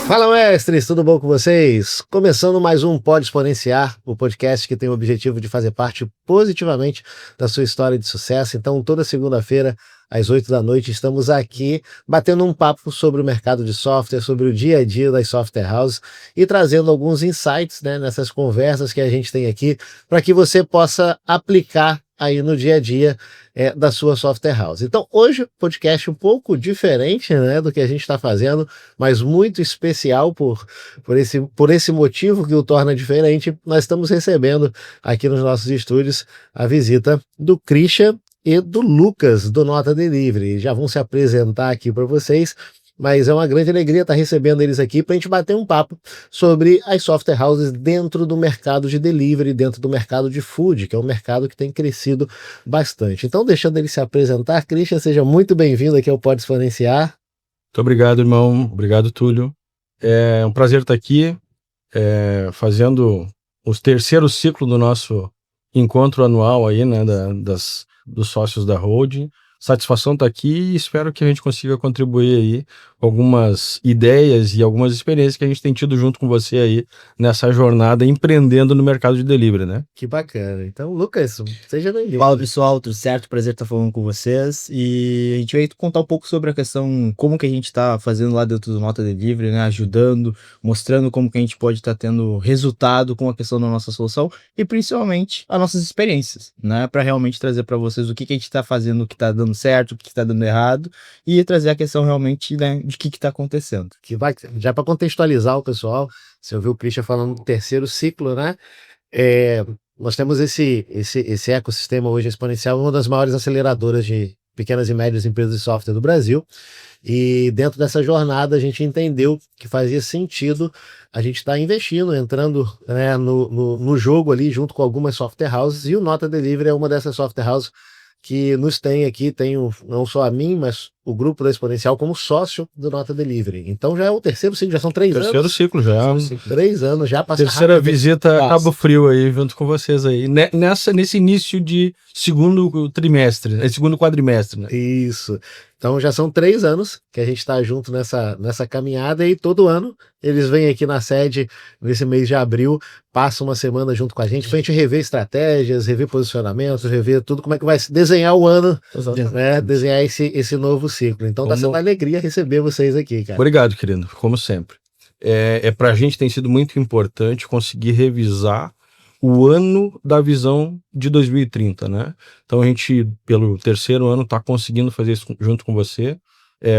Fala, mestres, tudo bom com vocês? Começando mais um Pode Exponenciar, o podcast que tem o objetivo de fazer parte positivamente da sua história de sucesso. Então, toda segunda-feira, às 8 da noite, estamos aqui batendo um papo sobre o mercado de software, sobre o dia a dia das software houses e trazendo alguns insights, né, nessas conversas que a gente tem aqui para que você possa aplicar aí no dia a dia da sua software house. Então, hoje, podcast um pouco diferente, né, do que a gente está fazendo, mas muito especial por esse motivo que o torna diferente. Nós estamos recebendo aqui nos nossos estúdios a visita do Christian e do Lucas, do Nota Delivery. Já vão se apresentar aqui para vocês, mas é uma grande alegria estar recebendo eles aqui para a gente bater um papo sobre as software houses dentro do mercado de delivery, dentro do mercado de food, que é um mercado que tem crescido bastante. Então, deixando eles se apresentar, Christian, seja muito bem-vindo aqui ao Pode Exponenciar. Muito obrigado, irmão. Obrigado, Túlio. É um prazer estar aqui, fazendo o terceiro ciclo do nosso encontro anual aí, né, dos sócios da holding. Satisfação estar aqui e espero que a gente consiga contribuir aí com algumas ideias e algumas experiências que a gente tem tido junto com você aí nessa jornada empreendendo no mercado de delivery, né? Que bacana. Então, Lucas, seja bem-vindo. Fala, pessoal, tudo certo? Prazer estar falando com vocês. E a gente vai contar um pouco sobre a questão, como que a gente está fazendo lá dentro do Nota Delivery, né? Ajudando, mostrando como que a gente pode estar tendo resultado com a questão da nossa solução e principalmente as nossas experiências, né? Para realmente trazer para vocês o que a gente está fazendo, o que está dando certo, o que está dando errado e trazer a questão realmente, né, de o que está acontecendo. Que vai, já para contextualizar o pessoal, você ouviu o Christian falando do terceiro ciclo, né? Nós temos esse ecossistema hoje exponencial, uma das maiores aceleradoras de pequenas e médias empresas de software do Brasil. E dentro dessa jornada a gente entendeu que fazia sentido a gente estar investindo, entrando, né, no jogo ali junto com algumas software houses, e o Nota Delivery é uma dessas software houses que nos tem aqui, não só a mim, mas o grupo da Exponencial como sócio do Nota Delivery. Então já é o terceiro ciclo, já são 3 anos. Terceiro ciclo já. 3 anos já. Terceira visita a Cabo Frio aí, junto com vocês aí. Nesse início de segundo trimestre, segundo quadrimestre, né? Isso. Então já são 3 anos que a gente está junto nessa caminhada, e todo ano eles vêm aqui na sede, nesse mês de abril, passam uma semana junto com a gente, pra gente rever estratégias, rever posicionamentos, rever tudo, como é que vai se desenhar o ano, né? Desenhar esse novo ciclo. Então tá sendo uma alegria receber vocês aqui, cara. Obrigado, querido, como sempre. Pra gente tem sido muito importante conseguir revisar o ano da visão de 2030, né? Então a gente, pelo terceiro ano, está conseguindo fazer isso junto com você,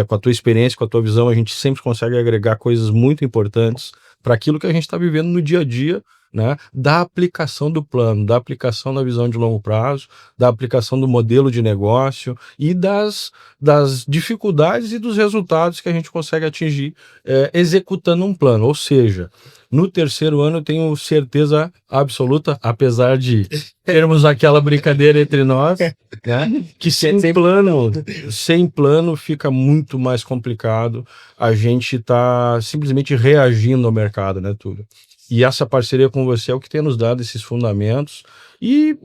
com a tua experiência, com a tua visão, a gente sempre consegue agregar coisas muito importantes para aquilo que a gente está vivendo no dia a dia, né? Da aplicação do plano, da aplicação da visão de longo prazo, da aplicação do modelo de negócio e das dificuldades e dos resultados que a gente consegue atingir executando um plano. Ou seja, no terceiro ano eu tenho certeza absoluta, apesar de termos aquela brincadeira entre nós, né, que sem plano fica muito mais complicado. A gente está simplesmente reagindo ao mercado, né, Túlio? E essa parceria com você é o que tem nos dado esses fundamentos. E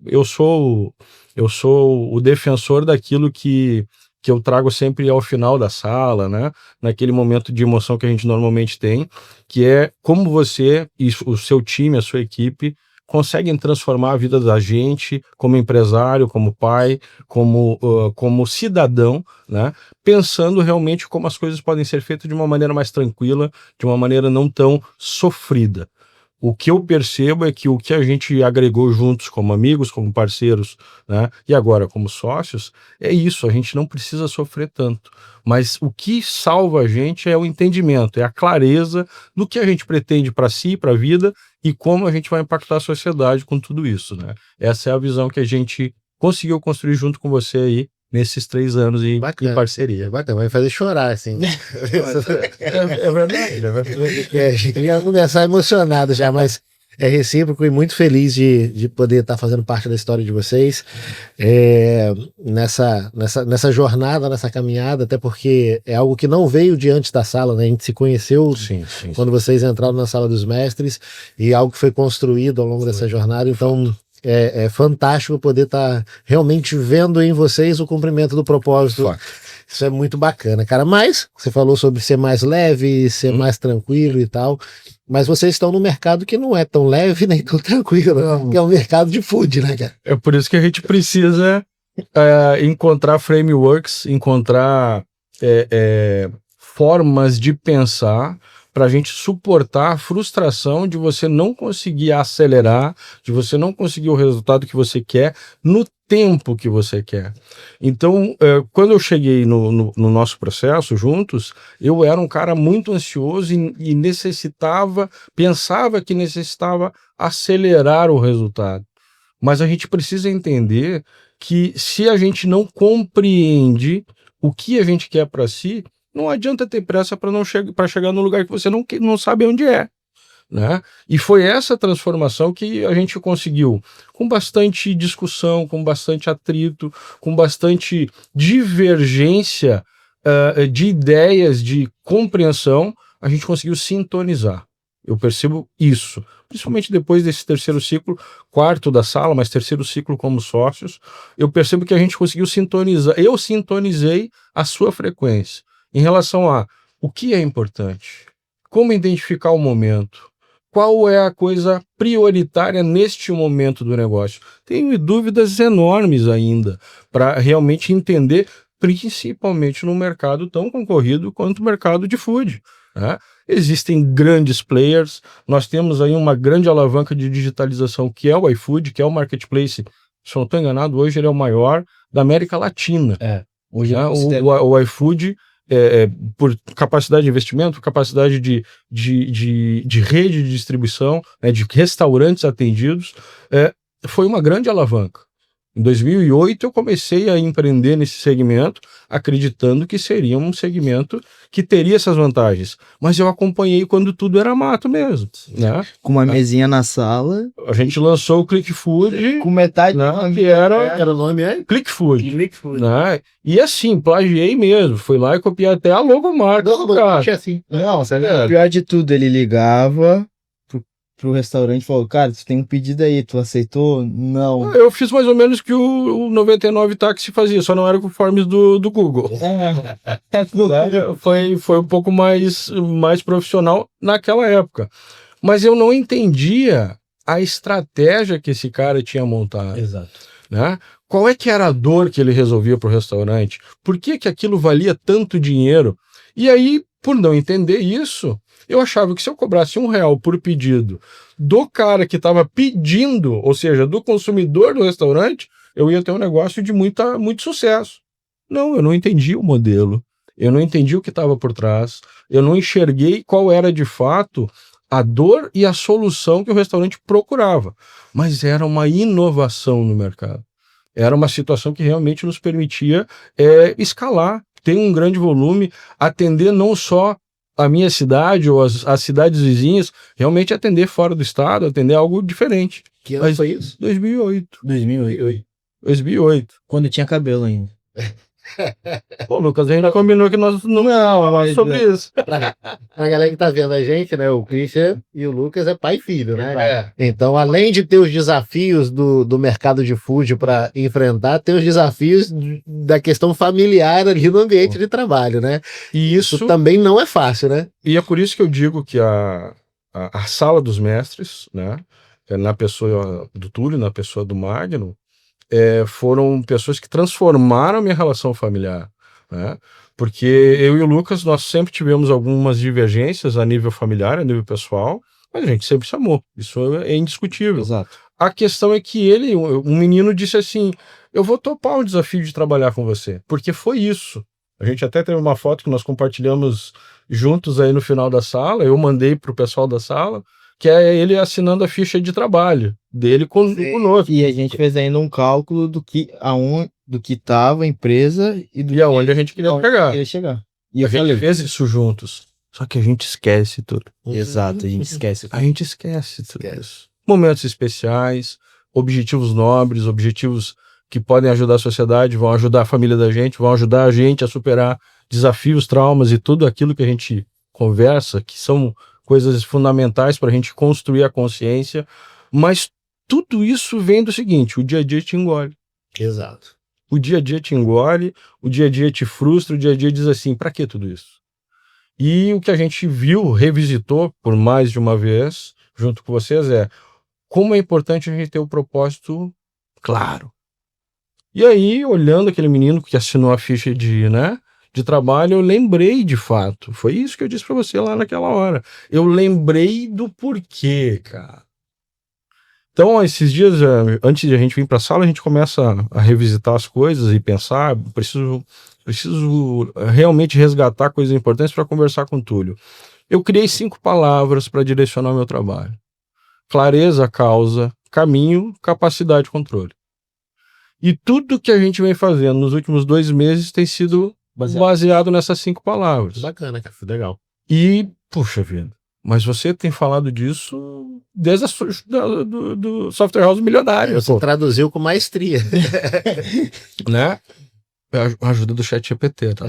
eu sou o defensor daquilo que eu trago sempre ao final da sala, né? Naquele momento de emoção que a gente normalmente tem, que é como você e o seu time, a sua equipe, conseguem transformar a vida da gente como empresário, como pai, como cidadão, né? Pensando realmente como as coisas podem ser feitas de uma maneira mais tranquila, de uma maneira não tão sofrida. O que eu percebo é que o que a gente agregou juntos como amigos, como parceiros, né, e agora como sócios, é isso, a gente não precisa sofrer tanto. Mas o que salva a gente é o entendimento, é a clareza do que a gente pretende para si, para a vida, e como a gente vai impactar a sociedade com tudo isso, né? Essa é a visão que a gente conseguiu construir junto com você aí, nesses 3 anos em parceria. Bacana, vai fazer chorar, assim. É verdade. A gente ia começar emocionado já, mas é recíproco e muito feliz de poder estar fazendo parte da história de vocês nessa jornada, nessa caminhada, até porque é algo que não veio de antes da sala, né? A gente se conheceu quando vocês entraram na sala dos mestres, e algo que foi construído ao longo dessa jornada. Então é fantástico poder estar realmente vendo em vocês o cumprimento do propósito Isso é muito bacana, cara. Mas você falou sobre ser mais leve, ser mais tranquilo e tal. Mas vocês estão no mercado que não é tão leve nem tão tranquilo, que é o mercado de food, né, cara? É por isso que a gente precisa encontrar frameworks, encontrar formas de pensar para a gente suportar a frustração de você não conseguir acelerar, de você não conseguir o resultado que você quer no tempo que você quer. Então, quando eu cheguei no nosso processo juntos, eu era um cara muito ansioso e pensava que necessitava acelerar o resultado. Mas a gente precisa entender que se a gente não compreende o que a gente quer para si, não adianta ter pressa para chegar no lugar que você não sabe onde é, né? E foi essa transformação que a gente conseguiu, com bastante discussão, com bastante atrito, com bastante divergência de ideias, de compreensão, a gente conseguiu sintonizar. Eu percebo isso, principalmente depois desse terceiro ciclo, quarto da sala, mas terceiro ciclo como sócios, eu percebo que a gente conseguiu sintonizar, eu sintonizei a sua frequência em relação a o que é importante, como identificar o momento, qual é a coisa prioritária neste momento do negócio. Tenho dúvidas enormes ainda para realmente entender, principalmente no mercado tão concorrido quanto o mercado de food, né? Existem grandes players, nós temos aí uma grande alavanca de digitalização que é o iFood, que é o marketplace, se eu não estou enganado, hoje ele é o maior da América Latina. Hoje Né? O iFood, por capacidade de investimento, capacidade de rede de distribuição, né, de restaurantes atendidos, foi uma grande alavanca. Em 2008 eu comecei a empreender nesse segmento, acreditando que seria um segmento que teria essas vantagens. Mas eu acompanhei quando tudo era mato mesmo, né? Com uma mesinha na sala. A gente lançou o Click Food, Com metade, né, que era o nome é Click Food. Né? E assim, plagiei mesmo. Fui lá e copiei até a logomarca. Assim. Não, O pior de tudo, ele ligava pro restaurante e falou, cara, tu tem um pedido aí, tu aceitou? Não. Eu fiz mais ou menos o que o 99 Táxi fazia, só não era com forms do Google. Foi um pouco mais profissional naquela época. Mas eu não entendia a estratégia que esse cara tinha montado. Exato. Né? Qual é que era a dor que ele resolvia para o restaurante? Por que aquilo valia tanto dinheiro? E aí, por não entender isso, eu achava que se eu cobrasse R$1 por pedido do cara que estava pedindo, ou seja, do consumidor do restaurante, eu ia ter um negócio de muito sucesso. Não, eu não entendi o modelo, eu não entendi o que estava por trás, eu não enxerguei qual era de fato a dor e a solução que o restaurante procurava. Mas era uma inovação no mercado. Era uma situação que realmente nos permitia escalar, ter um grande volume, atender não só a minha cidade ou as cidades vizinhas, realmente atender fora do estado, atender algo diferente. Que ano foi isso? 2008. 2008. Quando tinha cabelo ainda. Pô, Lucas, a gente combinou que nós não mas sobre isso. A galera que tá vendo a gente, né? O Christian e o Lucas é pai e filho, né? Então, além de ter os desafios do mercado de food para enfrentar, tem os desafios da questão familiar ali no ambiente de trabalho, né? E isso também não é fácil, né? E é por isso que eu digo que a sala dos mestres, né? Na pessoa do Túlio, na pessoa do Magno, foram pessoas que transformaram a minha relação familiar, né? Porque eu e o Lucas, nós sempre tivemos algumas divergências a nível familiar, a nível pessoal, mas a gente sempre se amou, isso é indiscutível. Exato. A questão é que um menino disse assim, eu vou topar o desafio de trabalhar com você, porque foi isso. A gente até teve uma foto que nós compartilhamos juntos aí no final da sala, eu mandei para o pessoal da sala, que é ele assinando a ficha de trabalho dele conosco. E a gente fez ainda um cálculo do que estava a empresa e aonde a gente queria chegar. E a gente fez isso juntos. Só que a gente esquece tudo. Exato, a gente esquece. A gente esquece tudo isso. Momentos especiais, objetivos nobres, objetivos que podem ajudar a sociedade, vão ajudar a família da gente, vão ajudar a gente a superar desafios, traumas e tudo aquilo que a gente conversa, que são coisas fundamentais para a gente construir a consciência, mas tudo isso vem do seguinte, o dia a dia te engole. Exato. o dia a dia te engole, o dia a dia te frustra, o dia a dia diz assim, pra que tudo isso? E o que a gente viu, revisitou por mais de uma vez, junto com vocês, é como é importante a gente ter o propósito claro. E aí, olhando aquele menino que assinou a ficha de trabalho, eu lembrei de fato. Foi isso que eu disse pra você lá naquela hora. Eu lembrei do porquê, cara. Então, esses dias, antes de a gente vir pra sala, a gente começa a revisitar as coisas e pensar, preciso realmente resgatar coisas importantes para conversar com o Túlio. Eu criei 5 palavras para direcionar o meu trabalho. Clareza, causa, caminho, capacidade, controle. E tudo que a gente vem fazendo nos últimos 2 meses tem sido baseado nessas 5 palavras. Bacana, cara, foi legal. E, puxa vida, mas você tem falado disso desde do Software House Milionário. Você traduziu com maestria. Né? A ajuda do chat GPT, tá?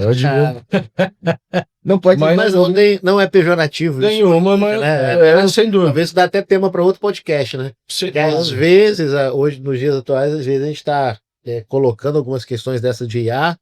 Não pode Mas não é pejorativo isso. Nenhuma, mas sem dúvida. Talvez isso dá até tema para outro podcast, né? Porque às vezes, hoje, nos dias atuais, às vezes a gente está colocando algumas questões dessa de IA,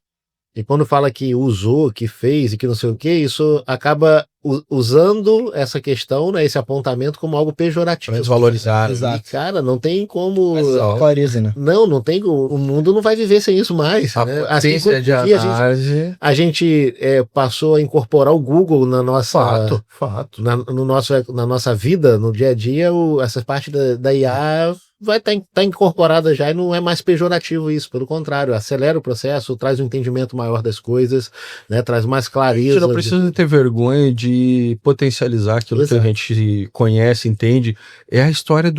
e quando fala que usou, que fez e que não sei o que, isso acaba usando essa questão, né, esse apontamento como algo pejorativo. Desvalorizar. E, cara, não tem como... Clareza, né? Não tem... O mundo não vai viver sem isso mais. Né? Assim, de análise. a gente passou a incorporar o Google na nossa... Fato. Na nossa vida, no dia a dia, essa parte da IA vai estar incorporada já e não é mais pejorativo isso, pelo contrário, acelera o processo, traz um entendimento maior das coisas, né, traz mais clareza. A gente não precisa ter vergonha de potencializar aquilo que a gente conhece, entende. É a história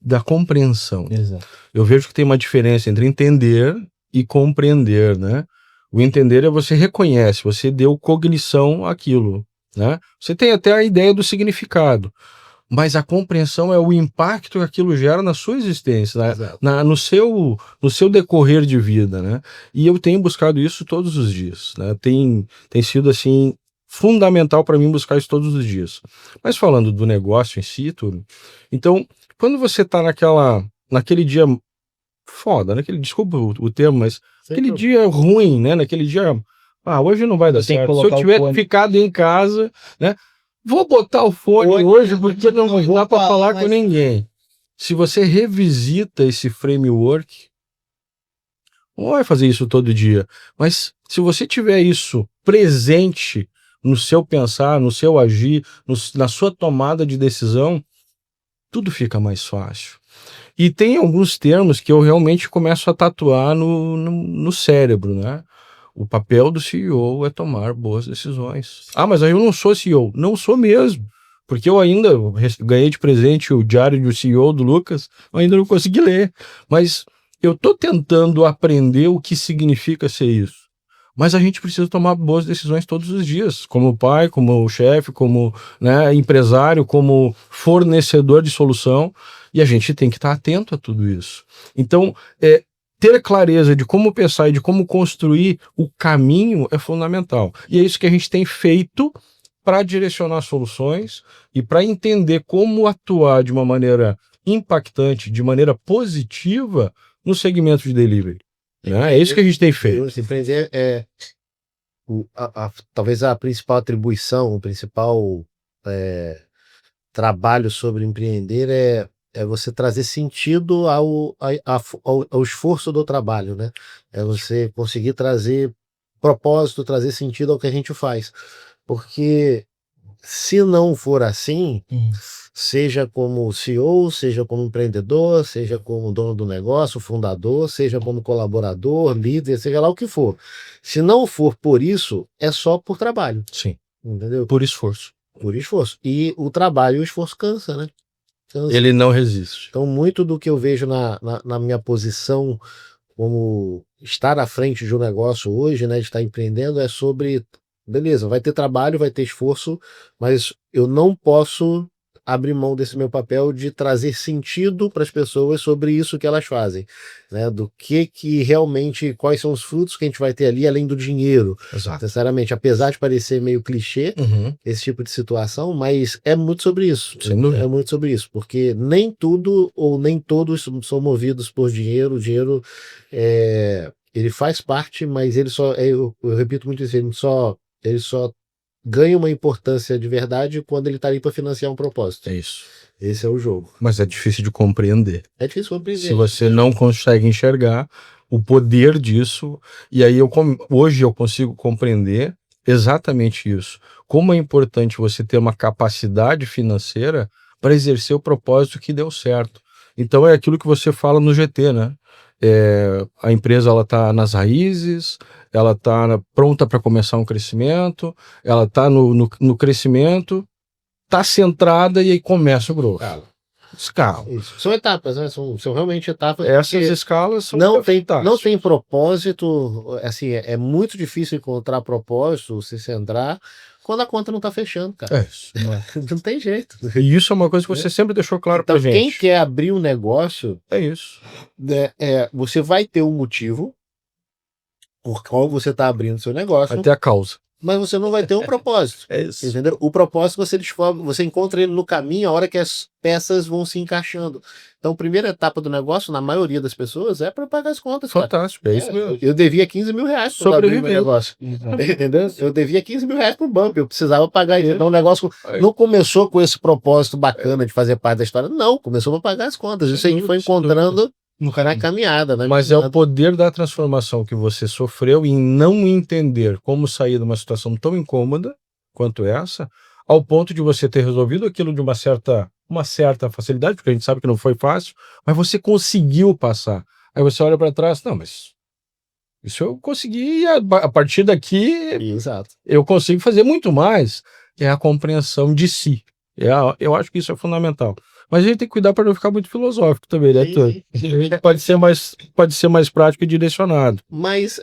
da compreensão. Exato. Eu vejo que tem uma diferença entre entender e compreender, né? O entender é você reconhece, você deu cognição àquilo, né? Você tem até a ideia do significado. Mas a compreensão é o impacto que aquilo gera na sua existência, no seu decorrer de vida, né? E eu tenho buscado isso todos os dias, né? Tem sido, assim, fundamental para mim buscar isso todos os dias. Mas falando do negócio em si, tudo. Então, quando você tá naquele dia foda, desculpa o termo, mas aquele dia ruim, né? Naquele dia, hoje não vai dar certo. Se eu tiver ficado em casa, né? Vou botar o fone hoje porque não dá para falar com ninguém. Se você revisita esse framework, não vai fazer isso todo dia, mas se você tiver isso presente no seu pensar, no seu agir, na sua tomada de decisão, tudo fica mais fácil. E tem alguns termos que eu realmente começo a tatuar no cérebro, né? O papel do CEO é tomar boas decisões. Mas aí eu não sou CEO. Não sou mesmo. Porque eu ainda ganhei de presente o diário do CEO do Lucas, eu ainda não consegui ler. Mas eu tô tentando aprender o que significa ser isso. Mas a gente precisa tomar boas decisões todos os dias, como pai, como chefe, como, né, empresário, como fornecedor de solução, e a gente tem que estar atento a tudo isso. Então, ter clareza de como pensar e de como construir o caminho é fundamental. E é isso que a gente tem feito para direcionar soluções e para entender como atuar de uma maneira impactante, de maneira positiva no segmento de delivery. Né? É isso que a gente tem feito. Empreender talvez a principal atribuição, o principal trabalho sobre empreender é você trazer sentido ao esforço do trabalho, né? É você conseguir trazer propósito, trazer sentido ao que a gente faz. Porque se não for assim, seja como CEO, seja como empreendedor, seja como dono do negócio, fundador, seja como colaborador, líder, seja lá o que for. Se não for por isso, é só por trabalho. Sim. Entendeu? Por esforço. Por esforço. E o trabalho e o esforço cansa, né? Ele não resiste. Então, muito do que eu vejo na minha posição como estar à frente de um negócio hoje, né, de estar empreendendo, é sobre, beleza, vai ter trabalho, vai ter esforço, mas eu não posso abrir mão desse meu papel de trazer sentido para as pessoas sobre isso que elas fazem, né? Do que realmente, quais são os frutos que a gente vai ter ali além do dinheiro. Exato. Sinceramente, apesar de parecer meio clichê esse tipo de situação, mas é muito sobre isso. Sem dúvida. É muito sobre isso, porque nem tudo ou nem todos são movidos por dinheiro. O dinheiro ele faz parte, mas ele só, eu repito muito isso, ele só ganha uma importância de verdade quando ele está ali para financiar um propósito. É isso. Esse é o jogo. Mas é difícil de compreender. É difícil compreender. Se você não consegue enxergar o poder disso, e aí hoje eu consigo compreender exatamente isso. Como é importante você ter uma capacidade financeira para exercer o propósito que deu certo. Então é aquilo que você fala no GT, né? A empresa ela está nas raízes, ela está pronta para começar um crescimento, ela está no crescimento, está centrada e aí começa o growth. Escala. Isso. São etapas, né? São realmente etapas. Essas escalas são não tem fantásticas. propósito, assim, é muito difícil encontrar propósito, se centrar, quando a conta não está fechando, cara. É isso. Não tem jeito. E isso é uma coisa que você sempre deixou claro Então, pra gente. quem quer abrir um negócio, É isso. você vai ter um motivo por qual você está abrindo seu negócio, Vai ter a causa. mas você não vai ter um propósito. É isso. Entendeu? O propósito você descobre, você encontra ele no caminho, a hora que as peças vão se encaixando. Então, a primeira etapa do negócio, na maioria das pessoas, é para pagar as contas. Cara. Fantástico. É isso mesmo. Eu devia 15 mil reais para abrir meu negócio. Entendeu? Eu devia 15 mil reais pro banco, eu precisava pagar isso. Então, o negócio não começou com esse propósito bacana de fazer parte da história. Não, começou para pagar as contas. Isso a gente foi encontrando na caminhada, né? Mas é o poder da transformação que você sofreu em não entender como sair de uma situação tão incômoda quanto essa, ao ponto de você ter resolvido aquilo de uma certa facilidade, porque a gente sabe que não foi fácil, mas você conseguiu passar. Aí você olha para trás, não, mas isso eu consegui, a partir daqui Exato. eu consigo fazer muito mais, que é a compreensão de si. Eu acho que isso é fundamental. Mas a gente tem que cuidar para não ficar muito filosófico também, né, Arthur? A gente pode ser mais prático e direcionado. Mas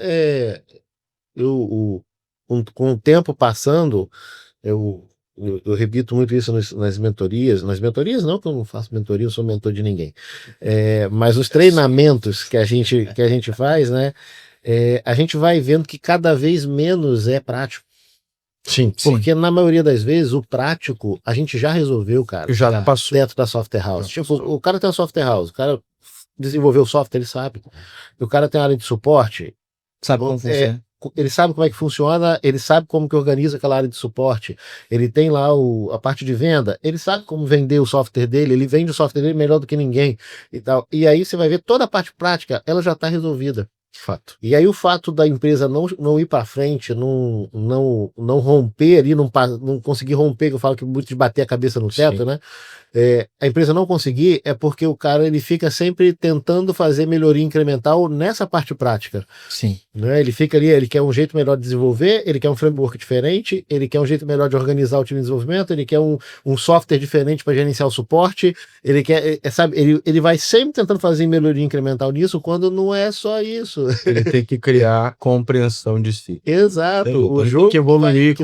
com o tempo passando, eu repito muito isso nas mentorias. Nas mentorias, não que eu não faço mentoria, eu sou mentor de ninguém. Mas os treinamentos que a gente faz, né? A gente vai vendo que cada vez menos é prático. Sim. Porque na maioria das vezes o prático a gente já resolveu, cara. Já passou. Dentro da software house. Tipo, o cara tem uma software house, o cara desenvolveu o software, ele sabe. O cara tem uma área de suporte, Sabe como funciona. Ele sabe como é que funciona, ele sabe como que organiza aquela área de suporte, ele tem lá a parte de venda, ele sabe como vender o software dele, ele vende o software dele melhor do que ninguém e tal. E aí você vai ver toda a parte prática, ela já está resolvida. Fato. E aí o fato da empresa não ir para frente, não romper ali, não conseguir romper, que eu falo que muito de bater a cabeça no teto, né? A empresa não conseguir é porque o cara ele fica sempre tentando fazer melhoria incremental nessa parte prática. Sim. Né? Ele fica ali, ele quer um jeito melhor de desenvolver, ele quer um framework diferente, ele quer um jeito melhor de organizar o time de desenvolvimento, ele quer um software diferente para gerenciar o suporte, ele quer, sabe, ele vai sempre tentando fazer melhoria incremental nisso, quando não é só isso. Ele tem que criar compreensão de si. Exato. O jogo que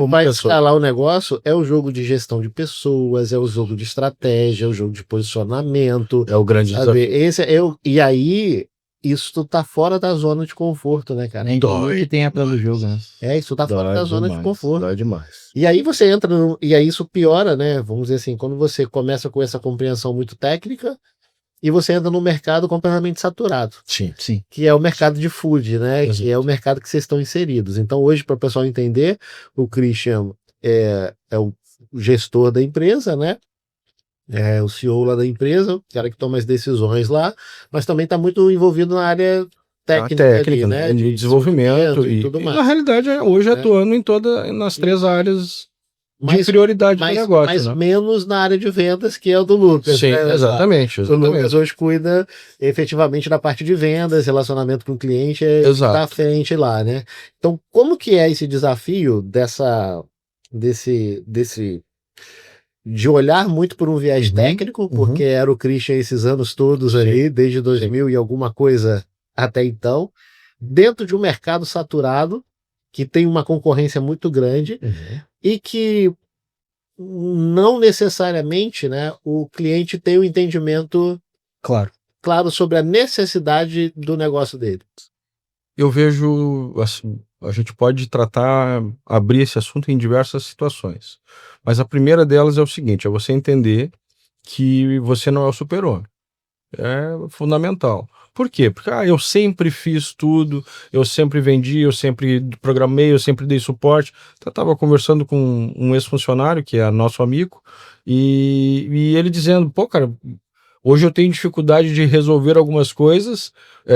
vai escalar o negócio é o jogo de gestão de pessoas, é o jogo de estratégia, é o jogo de posicionamento. É o grande desafio. E aí, isso tá fora da zona de conforto, né, cara? Que tenha pelo jogo, né? Isso tá fora da zona de conforto. Dói demais. E aí você entra, e aí isso piora, né? Vamos dizer assim, quando você começa com essa compreensão muito técnica, e você entra num mercado completamente saturado. Sim. Que é o mercado de food, né? Exato. Que é o mercado que vocês estão inseridos. Então, hoje, para o pessoal entender, o Christian é o gestor da empresa, né? É o CEO lá da empresa, o cara que toma as decisões lá, mas também está muito envolvido na área técnica ali, né? De desenvolvimento e tudo mais. Na realidade, hoje atuando nas três áreas de prioridade do negócio. Mas menos na área de vendas, que é o do Lucas. Sim, né? exatamente. O Lucas hoje cuida efetivamente da parte de vendas, relacionamento com o cliente, está à frente lá, né? Então, como que é esse desafio de olhar muito por um viés técnico, porque era o Christian esses anos todos ali, desde 2000 e alguma coisa até então, dentro de um mercado saturado, que tem uma concorrência muito grande, e que não necessariamente, né, o cliente tem um entendimento claro sobre a necessidade do negócio dele. Eu vejo, assim, a gente pode abrir esse assunto em diversas situações. Mas a primeira delas é o seguinte, é você entender que você não é o super-homem. É fundamental. Por quê? Porque eu sempre fiz tudo, eu sempre vendi, eu sempre programei, eu sempre dei suporte. Eu estava conversando com um ex-funcionário, que é nosso amigo, e ele dizendo, pô, cara, hoje eu tenho dificuldade de resolver algumas coisas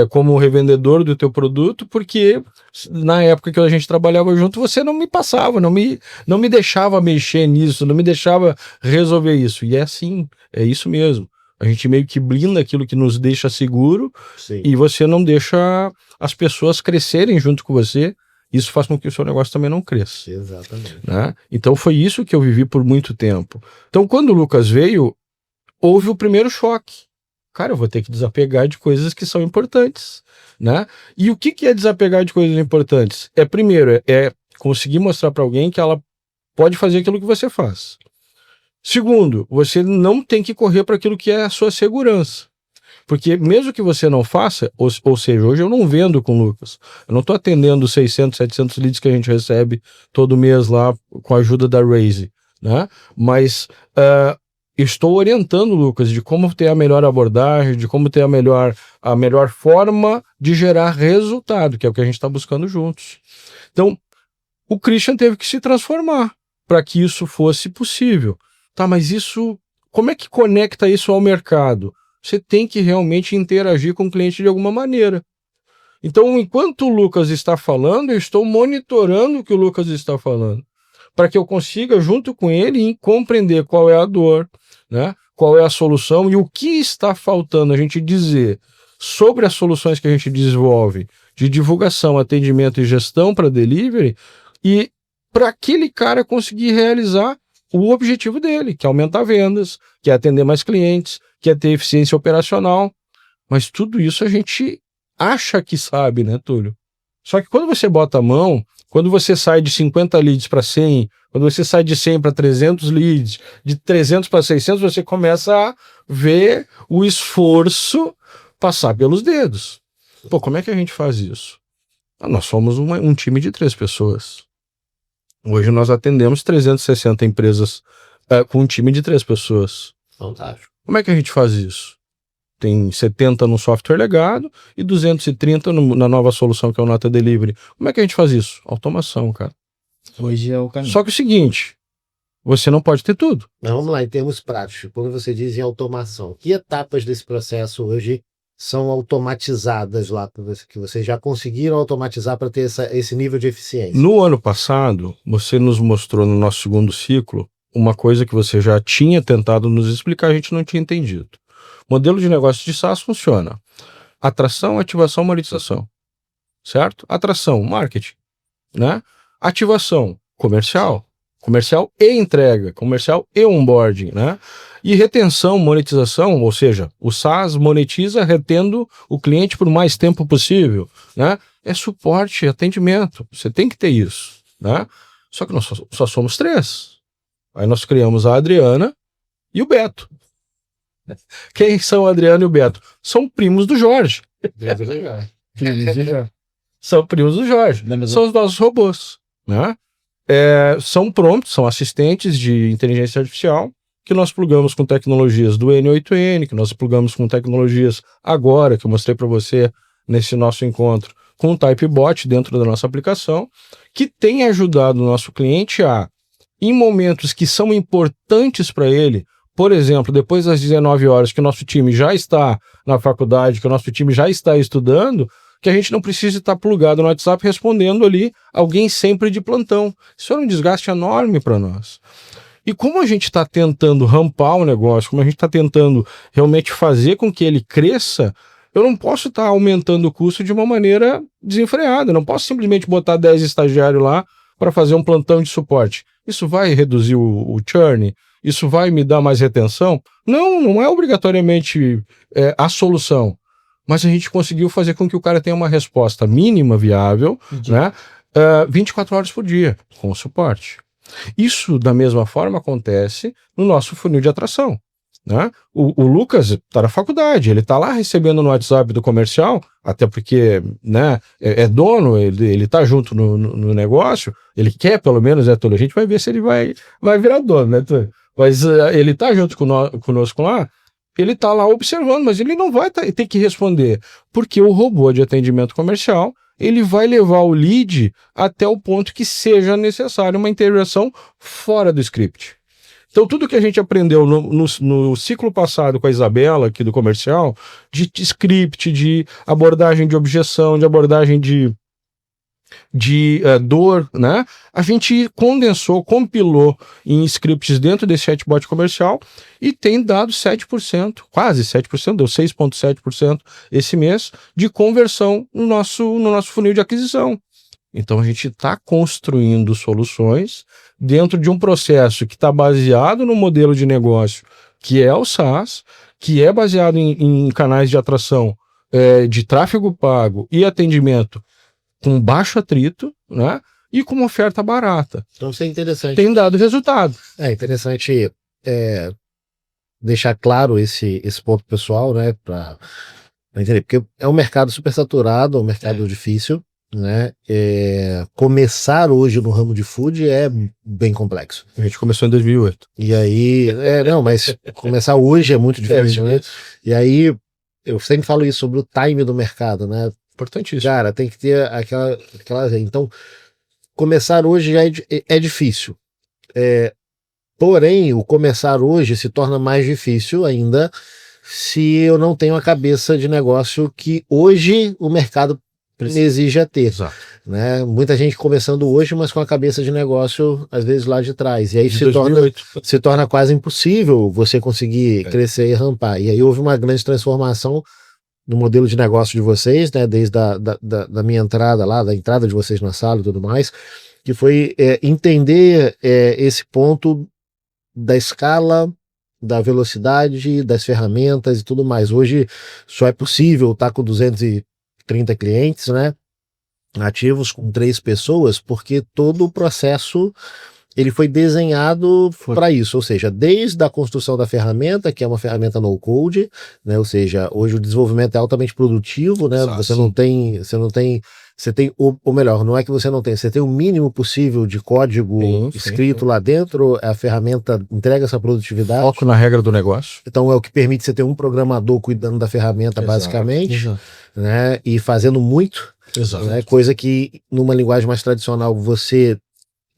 como revendedor do teu produto, porque na época que a gente trabalhava junto, você não me passava, não me deixava mexer nisso, não me deixava resolver isso. E é assim, é isso mesmo. A gente meio que blinda aquilo que nos deixa seguro. Sim. E você não deixa as pessoas crescerem junto com você. Isso faz com que o seu negócio também não cresça. Exatamente. Né? Então foi isso que eu vivi por muito tempo. Então quando o Lucas veio, houve o primeiro choque. Cara, eu vou ter que desapegar de coisas que são importantes. Né? E o que é desapegar de coisas importantes? Primeiro, conseguir mostrar para alguém que ela pode fazer aquilo que você faz. Segundo, você não tem que correr para aquilo que é a sua segurança. Porque mesmo que você não faça, ou seja, hoje eu não vendo com o Lucas. Eu não estou atendendo 600, 700 leads que a gente recebe todo mês lá com a ajuda da Raise. Né? Mas estou orientando o Lucas de como ter a melhor abordagem, de como ter a melhor forma de gerar resultado, que é o que a gente está buscando juntos. Então, o Christian teve que se transformar para que isso fosse possível. Tá, mas como é que conecta isso ao mercado? Você tem que realmente interagir com o cliente de alguma maneira. Então, enquanto o Lucas está falando, eu estou monitorando o que o Lucas está falando, para que eu consiga, junto com ele, compreender qual é a dor, né? Qual é a solução e o que está faltando a gente dizer sobre as soluções que a gente desenvolve de divulgação, atendimento e gestão para delivery, e para aquele cara conseguir realizar o objetivo dele, que é aumentar vendas, que é atender mais clientes, que é ter eficiência operacional. Mas tudo isso a gente acha que sabe, né, Túlio? Só que quando você bota a mão, quando você sai de 50 leads para 100, quando você sai de 100 para 300 leads, de 300 para 600, você começa a ver o esforço passar pelos dedos. Pô, como é que a gente faz isso? Nós somos um time de 3 pessoas. Hoje nós atendemos 360 empresas com um time de 3 pessoas. Fantástico. Como é que a gente faz isso? Tem 70 no software legado e 230 na nova solução que é o Nota Delivery. Como é que a gente faz isso? Automação, cara. Hoje é o caminho. Só que é o seguinte, você não pode ter tudo. Mas vamos lá, em termos práticos, quando você diz em automação, que etapas desse processo hoje são automatizadas lá, que vocês já conseguiram automatizar para ter esse nível de eficiência? No ano passado, você nos mostrou no nosso segundo ciclo uma coisa que você já tinha tentado nos explicar, a gente não tinha entendido. O modelo de negócio de SaaS funciona. Atração, ativação, monetização. Certo? Atração, marketing. Né? Ativação, comercial. Comercial e entrega. Comercial e onboarding. Né? E retenção, monetização, ou seja, o SaaS monetiza retendo o cliente por mais tempo possível. Né? É suporte, atendimento. Você tem que ter isso. Né? Só que nós só somos 3. Aí nós criamos a Adriana e o Beto. Quem são a Adriana e o Beto? São primos do Jorge. São primos do Jorge. São os nossos robôs. Né? São prompts, são assistentes de inteligência artificial que nós plugamos com tecnologias do N8N, que nós plugamos com tecnologias agora, que eu mostrei para você nesse nosso encontro, com o Typebot dentro da nossa aplicação, que tem ajudado o nosso cliente em momentos que são importantes para ele, por exemplo, depois das 19 horas que o nosso time já está na faculdade, que o nosso time já está estudando, que a gente não precisa estar plugado no WhatsApp respondendo ali alguém sempre de plantão. Isso é um desgaste enorme para nós. E como a gente está tentando rampar o negócio, como a gente está tentando realmente fazer com que ele cresça, eu não posso estar aumentando o custo de uma maneira desenfreada. Eu não posso simplesmente botar 10 estagiários lá para fazer um plantão de suporte. Isso vai reduzir o churn? Isso vai me dar mais retenção? Não é obrigatoriamente a solução. Mas a gente conseguiu fazer com que o cara tenha uma resposta mínima viável, né, 24 horas por dia, com o suporte. Isso, da mesma forma, acontece no nosso funil de atração, né? O Lucas está na faculdade, ele está lá recebendo no WhatsApp do comercial, até porque, né, é dono, ele está junto no negócio, ele quer pelo menos, Túlio, a gente vai ver se ele vai virar dono, né, Túlio? Mas ele está junto conosco lá, ele está lá observando, mas ele não vai ter que responder, porque o robô de atendimento comercial, ele vai levar o lead até o ponto que seja necessário uma intervenção fora do script. Então, tudo que a gente aprendeu no ciclo passado com a Isabela, aqui do comercial, de script, de abordagem de objeção, de abordagem de dor, né? A gente condensou, compilou em scripts dentro desse chatbot comercial e tem dado 7%, quase 7%, deu 6,7% esse mês de conversão no nosso funil de aquisição. Então a gente está construindo soluções dentro de um processo que está baseado no modelo de negócio que é o SaaS, que é baseado em canais de atração de tráfego pago e atendimento com baixo atrito, né? E com uma oferta barata. Então isso é interessante. Tem dado resultado. É interessante deixar claro esse ponto pessoal, né? Para entender, porque é um mercado super saturado, é um mercado difícil, né? Começar hoje no ramo de food é bem complexo. A gente começou em 2008. E aí, não, mas começar hoje é muito difícil, né? E aí, eu sempre falo isso sobre o time do mercado, né? Importantíssimo. Cara, tem que ter aquela. Então, começar hoje já é difícil. Porém, o começar hoje se torna mais difícil ainda se eu não tenho a cabeça de negócio que hoje o mercado exige ter. Exato. Né? Muita gente começando hoje, mas com a cabeça de negócio, às vezes, lá de trás. E aí se torna quase impossível você conseguir crescer e rampar. E aí houve uma grande transformação no modelo de negócio de vocês, né? Desde da minha entrada lá, da entrada de vocês na sala e tudo mais, que foi entender esse ponto da escala, da velocidade, das ferramentas e tudo mais. Hoje só é possível estar com 230 clientes, né? Ativos, com 3 pessoas, porque todo o processo ele foi desenhado para isso, ou seja, desde a construção da ferramenta, que é uma ferramenta no code, né? Ou seja, hoje o desenvolvimento é altamente produtivo, né? Você tem ou melhor, não é que você não tem, você tem o mínimo possível de código escrito lá dentro, a ferramenta entrega essa produtividade. Foco na regra do negócio. Então é o que permite você ter um programador cuidando da ferramenta, basicamente, né? E fazendo muito, né? Coisa que numa linguagem mais tradicional você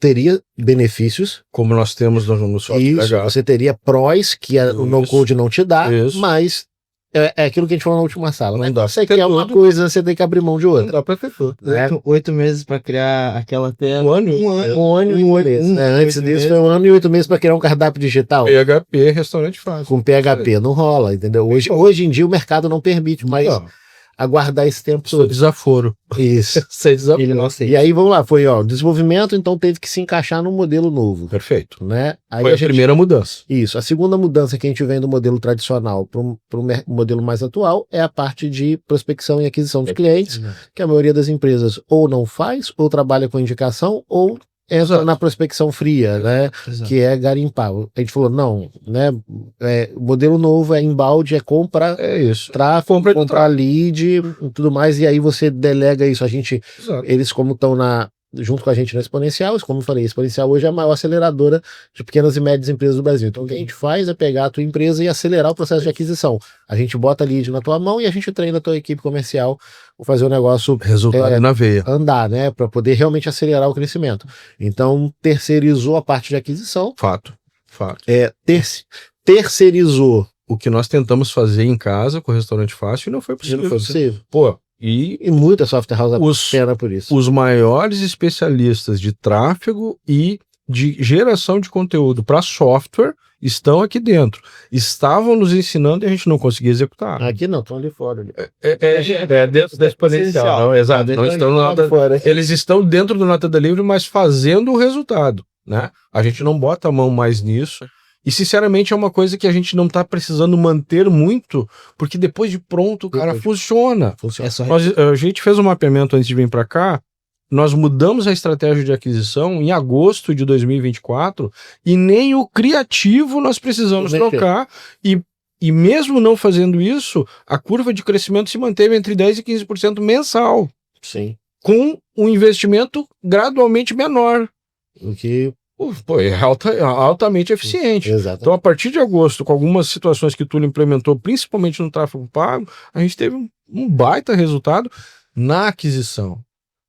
teria benefícios. Como nós temos no software. Isso, você teria prós que o no-code não te dá, mas é aquilo que a gente falou na última sala. Não dá. Você quer uma coisa, você tem que abrir mão de outra. Não dá pra ter tudo. 8 meses pra criar aquela tela. Um ano e 8 meses. Antes disso foi 1 ano e 8 meses pra criar um cardápio digital. PHP, restaurante fácil. Com PHP, não rola, entendeu? Hoje em dia o mercado não permite mais aguardar esse tempo todo. Desaforo. Isso. Ele não aceita. E aí, vamos lá, foi desenvolvimento, então teve que se encaixar num modelo novo. Perfeito. Né? Aí foi a primeira mudança. Isso. A segunda mudança que a gente vem do modelo tradicional para um modelo mais atual é a parte de prospecção e aquisição de clientes, que a maioria das empresas ou não faz, ou trabalha com indicação, ou entra na prospecção fria, né? Que é garimpar. A gente falou, não, né? O modelo novo é inbound, é compra, tráfego, comprar lead e tudo mais, e aí você delega isso. Eles como estão junto com a gente na Exponencial, como eu falei, a Exponencial hoje é a maior aceleradora de pequenas e médias empresas do Brasil. Então o que a gente faz é pegar a tua empresa e acelerar o processo de aquisição. A gente bota lead na tua mão e a gente treina a tua equipe comercial para fazer o negócio resultado na veia. Andar, né? Para poder realmente acelerar o crescimento. Então terceirizou a parte de aquisição. Fato. Terceirizou o que nós tentamos fazer em casa com o Restaurante Fácil e não foi possível. Pô, e muita software house pena por isso. Os maiores especialistas de tráfego e de geração de conteúdo para software estão aqui dentro. Estavam nos ensinando e a gente não conseguia executar. Aqui não, estão ali fora. Dentro da Exponencial. Não, exato. Não estão eles estão dentro do Nota Delivery, mas fazendo o resultado. Né? A gente não bota a mão mais nisso. E, sinceramente, é uma coisa que a gente não está precisando manter muito, porque depois de pronto, cara, funciona. É só a gente fez um mapeamento antes de vir para cá, nós mudamos a estratégia de aquisição em agosto de 2024 e nem o criativo nós precisamos trocar e mesmo não fazendo isso, a curva de crescimento se manteve entre 10% e 15% mensal. Sim. Com um investimento gradualmente menor. O que... Pô, é altamente eficiente. Exatamente. Então, a partir de agosto, com algumas situações que o Túlio implementou, principalmente no tráfego pago, a gente teve um baita resultado na aquisição.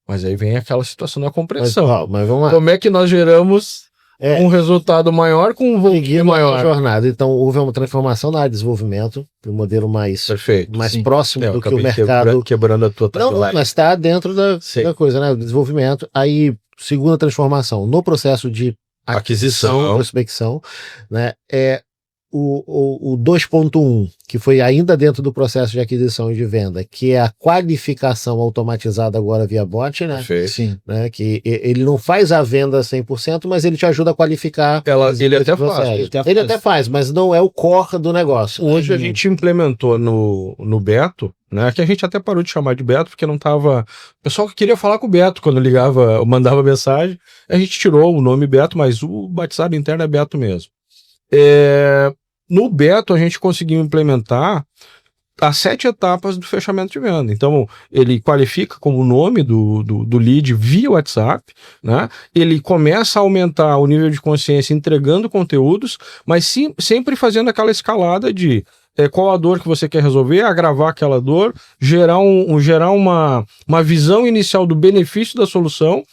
Mas aí vem aquela situação da compreensão. Mas vamos lá. Como é que nós geramos um resultado maior com um volume maior? Jornada. Então, houve uma transformação na área de desenvolvimento, para um modelo mais próximo do que o mercado. Quebrando a tua Não, mas está dentro da coisa, né? O desenvolvimento. Aí, segunda transformação no processo de aquisição, prospecção, né? É o 2.1, que foi ainda dentro do processo de aquisição e de venda, que é a qualificação automatizada agora via bot, né? Sim. Né? Que ele não faz a venda 100%, mas ele te ajuda a qualificar. Ele até faz, mas não é o core do negócio. Hoje a gente implementou no Beto, né? Que a gente até parou de chamar de Beto, porque não tava... O pessoal que queria falar com o Beto quando ligava, mandava mensagem, a gente tirou o nome Beto, mas o batizado interno é Beto mesmo. No Beto, a gente conseguiu implementar as 7 etapas do fechamento de venda. Então, ele qualifica como o nome do lead via WhatsApp, né? Ele começa a aumentar o nível de consciência entregando conteúdos, mas sempre fazendo aquela escalada de qual a dor que você quer resolver, agravar aquela dor, gerar uma visão inicial do benefício da solução,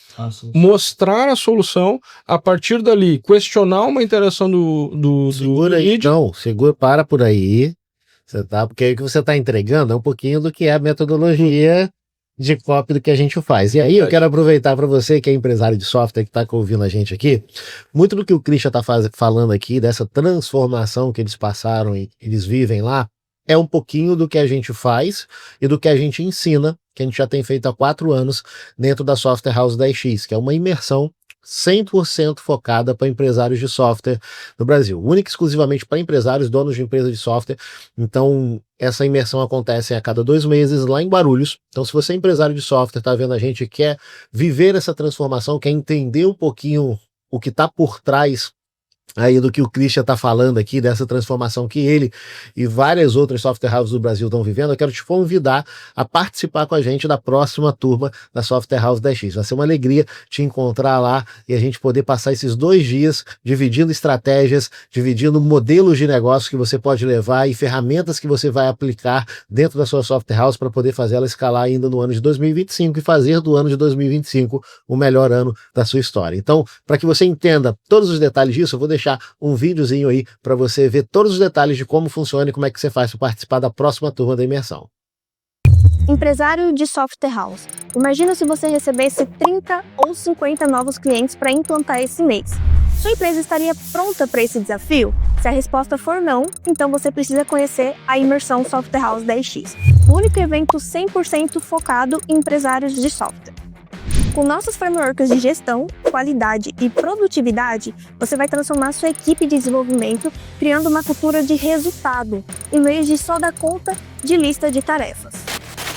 mostrar a solução, a partir dali, questionar uma interação do lead. Não, para por aí, porque o que você está entregando é um pouquinho do que é a metodologia de copy do que a gente faz. E aí eu quero aproveitar para você que é empresário de software, que está ouvindo a gente aqui, muito do que o Christian está falando aqui, dessa transformação que eles passaram e eles vivem lá, é um pouquinho do que a gente faz e do que a gente ensina, que a gente já tem feito há 4 anos dentro da Software House 10X, que é uma imersão 100% focada para empresários de software no Brasil, única e exclusivamente para empresários, donos de empresas de software. Então, essa imersão acontece a cada 2 meses lá em Guarulhos. Então, se você é empresário de software, está vendo a gente, quer viver essa transformação, quer entender um pouquinho o que está por trás aí do que o Christian está falando aqui, dessa transformação que ele e várias outras software houses do Brasil estão vivendo, eu quero te convidar a participar com a gente da próxima turma da Software House 10X. Vai ser uma alegria te encontrar lá e a gente poder passar esses 2 dias dividindo estratégias, dividindo modelos de negócio que você pode levar e ferramentas que você vai aplicar dentro da sua software house para poder fazer ela escalar ainda no ano de 2025 e fazer do ano de 2025 o melhor ano da sua história. Então, para que você entenda todos os detalhes disso, eu vou deixar um videozinho aí para você ver todos os detalhes de como funciona e como é que você faz para participar da próxima turma da imersão. Empresário de software house. Imagina se você recebesse 30 ou 50 novos clientes para implantar esse mês. Sua empresa estaria pronta para esse desafio? Se a resposta for não, então você precisa conhecer a Imersão Software House 10X, o único evento 100% focado em empresários de software. Com nossos frameworks de gestão, qualidade e produtividade, você vai transformar sua equipe de desenvolvimento criando uma cultura de resultado, em vez de só dar conta de lista de tarefas.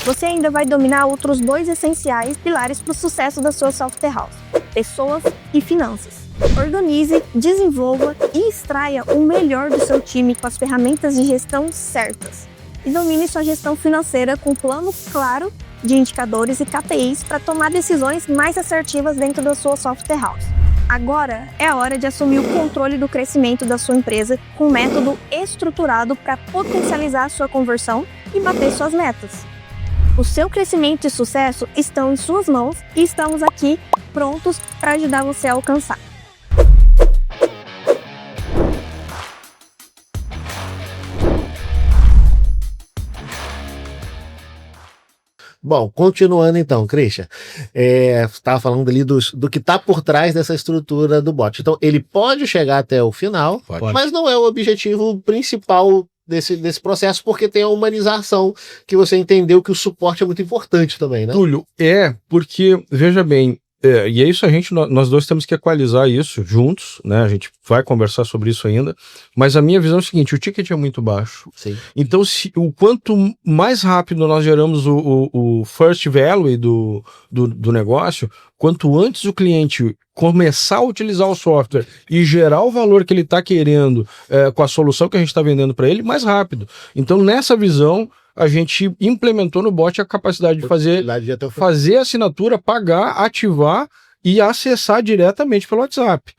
Você ainda vai dominar outros 2 essenciais pilares para o sucesso da sua software house: pessoas e finanças. Organize, desenvolva e extraia o melhor do seu time com as ferramentas de gestão certas. E domine sua gestão financeira com um plano claro de indicadores e KPIs para tomar decisões mais assertivas dentro da sua software house. Agora é a hora de assumir o controle do crescimento da sua empresa com um método estruturado para potencializar sua conversão e bater suas metas. O seu crescimento e sucesso estão em suas mãos e estamos aqui prontos para ajudar você a alcançar. Bom, continuando então, Christian, estava falando ali do que está por trás dessa estrutura do bot. Então, ele pode chegar até o final, mas não é o objetivo principal desse processo, porque tem a humanização, que você entendeu que o suporte é muito importante também, né? Túlio, porque, veja bem, E é isso, nós dois temos que equalizar isso juntos, né? A gente vai conversar sobre isso ainda, mas a minha visão é o seguinte: o ticket é muito baixo. Sim. Então, o quanto mais rápido nós geramos o first value do negócio, quanto antes o cliente começar a utilizar o software e gerar o valor que ele está querendo com a solução que a gente está vendendo para ele, mais rápido. Então, nessa visão, a gente implementou no bot a capacidade de fazer a assinatura, pagar, ativar e acessar diretamente pelo WhatsApp.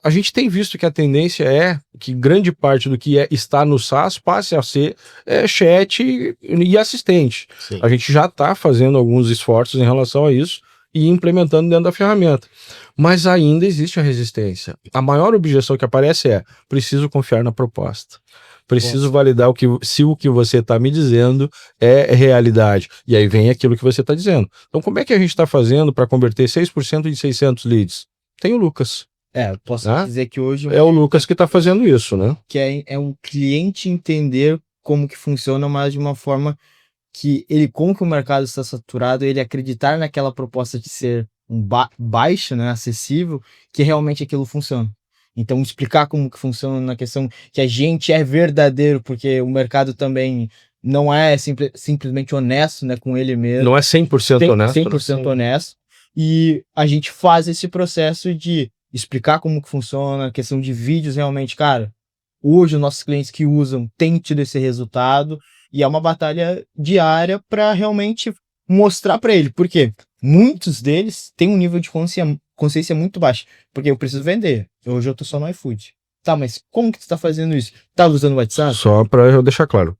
A gente tem visto que a tendência é que grande parte do que está no SaaS passe a ser chat e assistente. Sim. A gente já está fazendo alguns esforços em relação a isso e implementando dentro da ferramenta. Mas ainda existe a resistência. A maior objeção que aparece é: preciso confiar na proposta. Preciso validar se o que você está me dizendo é realidade. E aí vem aquilo que você está dizendo. Então, como é que a gente está fazendo para converter 6% de 600 leads? Tem o Lucas. Posso dizer que hoje... É o Lucas que está fazendo isso, né? Que é um cliente entender como que funciona, mas de uma forma que como que o mercado está saturado, ele acreditar naquela proposta de ser baixa, né, acessível, que realmente aquilo funciona. Então, explicar como que funciona na questão que a gente é verdadeiro, porque o mercado também não é simplesmente honesto, né, com ele mesmo. Não é 100% honesto. 100% honesto. E a gente faz esse processo de explicar como que funciona, a questão de vídeos realmente, cara, hoje os nossos clientes que usam têm tido esse resultado, e é uma batalha diária para realmente mostrar para ele, porque muitos deles têm um nível de consciência muito baixo, porque eu preciso vender, hoje eu tô só no iFood. Tá, mas como que tu tá fazendo isso? Tá usando o WhatsApp? Só para eu deixar claro,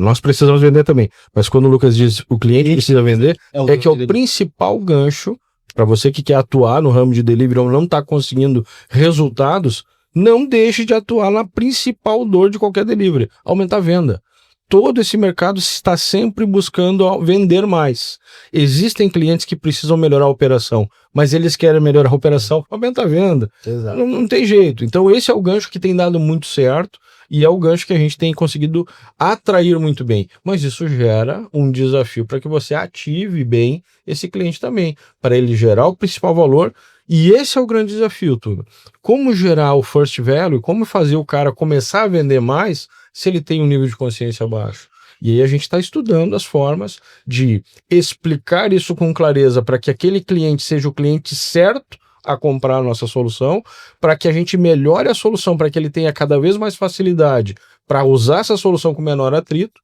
nós precisamos vender também, mas quando o Lucas diz o cliente precisa vender, que é o principal gancho para você que quer atuar no ramo de delivery ou não tá conseguindo resultados. Não deixe de atuar na principal dor de qualquer delivery: aumentar a venda. Todo esse mercado está sempre buscando vender mais. Existem clientes que precisam melhorar a operação, mas eles querem melhorar a operação, aumenta a venda. Exato. Não tem jeito. Então esse é o gancho que tem dado muito certo e é o gancho que a gente tem conseguido atrair muito bem. Mas isso gera um desafio para que você ative bem esse cliente também, para ele gerar o principal valor. E esse é o grande desafio, tudo. Como gerar o first value, como fazer o cara começar a vender mais se ele tem um nível de consciência baixo. E aí a gente está estudando as formas de explicar isso com clareza para que aquele cliente seja o cliente certo a comprar a nossa solução, para que a gente melhore a solução, para que ele tenha cada vez mais facilidade para usar essa solução com menor atrito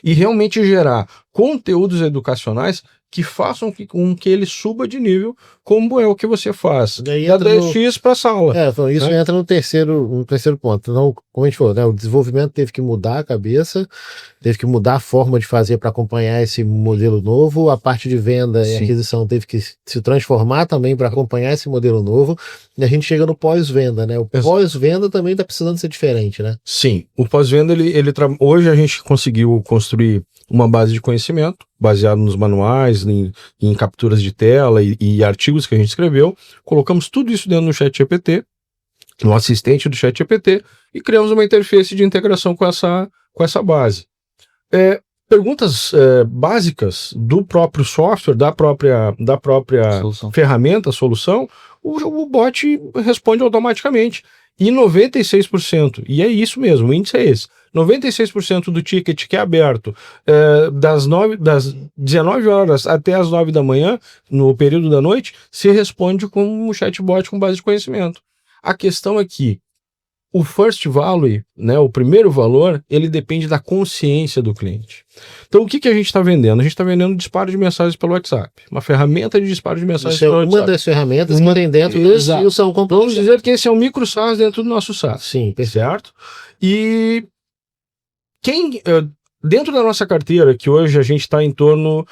e realmente gerar conteúdos educacionais que façam com que ele suba de nível, como é o que você faz. Da 10x para a sala. Então isso entra no terceiro ponto. Então, como a gente falou, né, o desenvolvimento teve que mudar a cabeça, teve que mudar a forma de fazer para acompanhar esse modelo novo, a parte de venda e aquisição teve que se transformar também para acompanhar esse modelo novo, e a gente chega no pós-venda, né? O pós-venda também está precisando ser diferente, né? Sim, o pós-venda, hoje a gente conseguiu construir uma base de conhecimento, baseado nos manuais, em capturas de tela e artigos que a gente escreveu. Colocamos tudo isso dentro do ChatGPT, no assistente do ChatGPT, e criamos uma interface de integração com essa base. Perguntas básicas do próprio software, da própria ferramenta, solução, o bot responde automaticamente. E 96%, e é isso mesmo, o índice é esse, 96% do ticket que é aberto das 19 horas até as 9 da manhã, no período da noite, se responde com um chatbot com base de conhecimento. A questão é que o first value, né, o primeiro valor, ele depende da consciência do cliente. Então, o que a gente está vendendo? A gente está vendendo disparo de mensagens pelo WhatsApp. Uma ferramenta de disparo de mensagens pelo WhatsApp. Uma das ferramentas que tem dentro desse e o SaaS. Vamos dizer que esse é um micro SaaS dentro do nosso SaaS. Sim, certo? E dentro da nossa carteira, que hoje a gente está em torno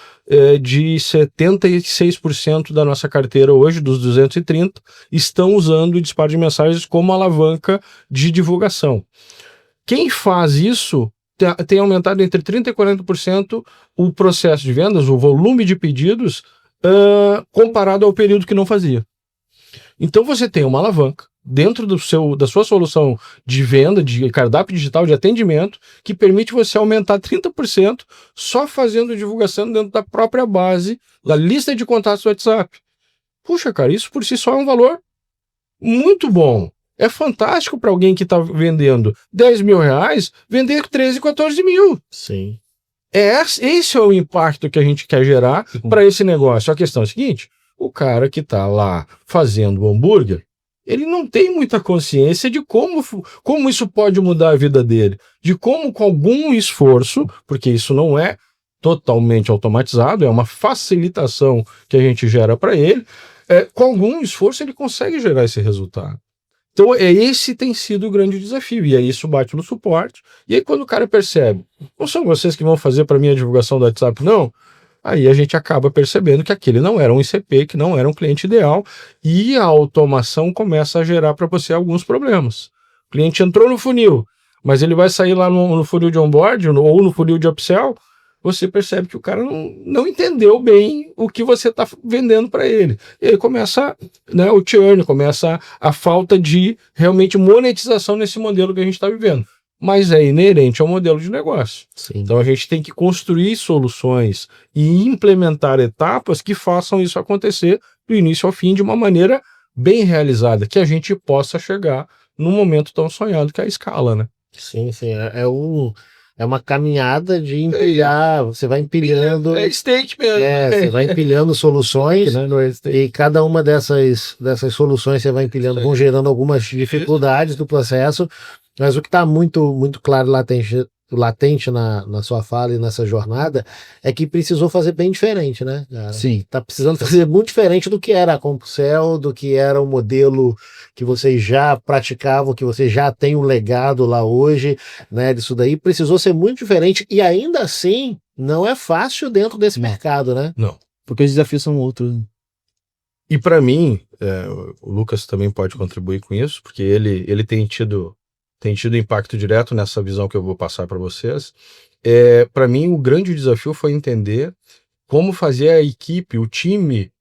de 76% da nossa carteira hoje, dos 230, estão usando o disparo de mensagens como alavanca de divulgação. Quem faz isso tem aumentado entre 30% e 40% o processo de vendas, o volume de pedidos, comparado ao período que não fazia. Então você tem uma alavanca dentro da sua solução de venda, de cardápio digital, de atendimento, que permite você aumentar 30% só fazendo divulgação dentro da própria base, da lista de contatos do WhatsApp. Puxa, cara, isso por si só é um valor muito bom. É fantástico para alguém que está vendendo 10 mil reais, vender 13, 14 mil. Sim. Esse é o impacto que a gente quer gerar para esse negócio. A questão é a seguinte, o cara que está lá fazendo o hambúrguer, ele não tem muita consciência de como isso pode mudar a vida dele. De como, com algum esforço, porque isso não é totalmente automatizado, é uma facilitação que a gente gera para ele, com algum esforço ele consegue gerar esse resultado. Então, esse tem sido o grande desafio. E aí isso bate no suporte. E aí quando o cara percebe, não são vocês que vão fazer para mim a divulgação do WhatsApp, não. Aí a gente acaba percebendo que aquele não era um ICP, que não era um cliente ideal. E a automação começa a gerar para você alguns problemas. O cliente entrou no funil, mas ele vai sair lá no funil de onboard ou no funil de upsell. Você percebe que o cara não entendeu bem o que você está vendendo para ele. E aí começa, né, o churn, começa a falta de realmente monetização nesse modelo que a gente está vivendo. Mas é inerente ao modelo de negócio. Sim. Então a gente tem que construir soluções e implementar etapas que façam isso acontecer do início ao fim de uma maneira bem realizada, que a gente possa chegar num momento tão sonhado que é a escala, né? Sim. É uma caminhada de empilhar, você vai empilhando. É stake mesmo. Você vai empilhando soluções, e cada uma dessas soluções você vai empilhando, vão gerando algumas dificuldades do processo, mas o que está muito, muito claro, latente na sua fala e nessa jornada, é que precisou fazer bem diferente, né, cara? Sim. Tá precisando fazer muito diferente do que era a CompuCell, do que era o modelo que vocês já praticavam, que você já tem um legado lá hoje, né, disso daí. Precisou ser muito diferente e ainda assim não é fácil dentro desse mercado, né? Não. Porque os desafios são outros. E para mim, o Lucas também pode contribuir com isso, porque ele tem tido impacto direto nessa visão que eu vou passar para vocês. Para mim, o grande desafio foi entender como fazer a equipe, o time,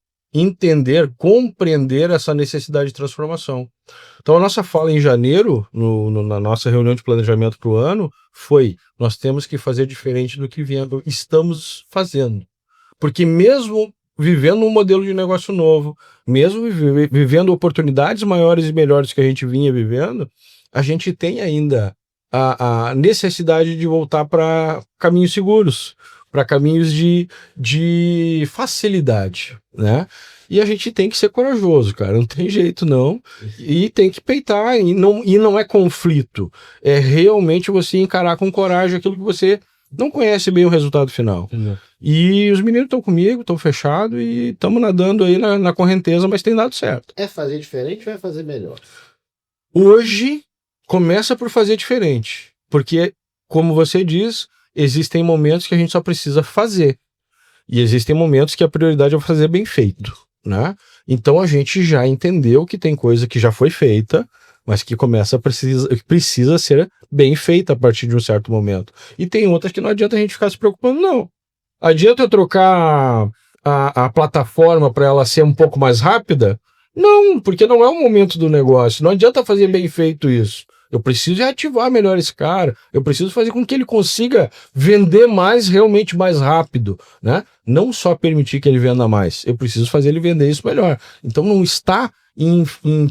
compreender essa necessidade de transformação. Então, a nossa fala em janeiro, na nossa reunião de planejamento para o ano, foi: nós temos que fazer diferente do que estamos fazendo. Porque mesmo vivendo um modelo de negócio novo, mesmo vivendo oportunidades maiores e melhores que a gente vinha vivendo, a gente tem ainda a necessidade de voltar para caminhos seguros, para caminhos de facilidade, né? E a gente tem que ser corajoso, cara, não tem jeito não, e tem que peitar, e não é conflito, é realmente você encarar com coragem aquilo que você não conhece bem o resultado final. E os meninos estão comigo, estão fechados e estamos nadando aí na correnteza, mas tem dado certo. É fazer diferente ou é fazer melhor? Hoje começa por fazer diferente, porque, como você diz, existem momentos que a gente só precisa fazer, e existem momentos que a prioridade é fazer bem feito, né? Então a gente já entendeu que tem coisa que já foi feita, mas que precisa ser bem feita a partir de um certo momento. E tem outras que não adianta a gente ficar se preocupando, não. Adianta eu trocar a plataforma para ela ser um pouco mais rápida? Não, porque não é o momento do negócio. Não adianta fazer bem feito isso. Eu preciso ativar melhor esse cara. Eu preciso fazer com que ele consiga vender mais, realmente mais rápido, né? Não só permitir que ele venda mais. Eu preciso fazer ele vender isso melhor. Então não está em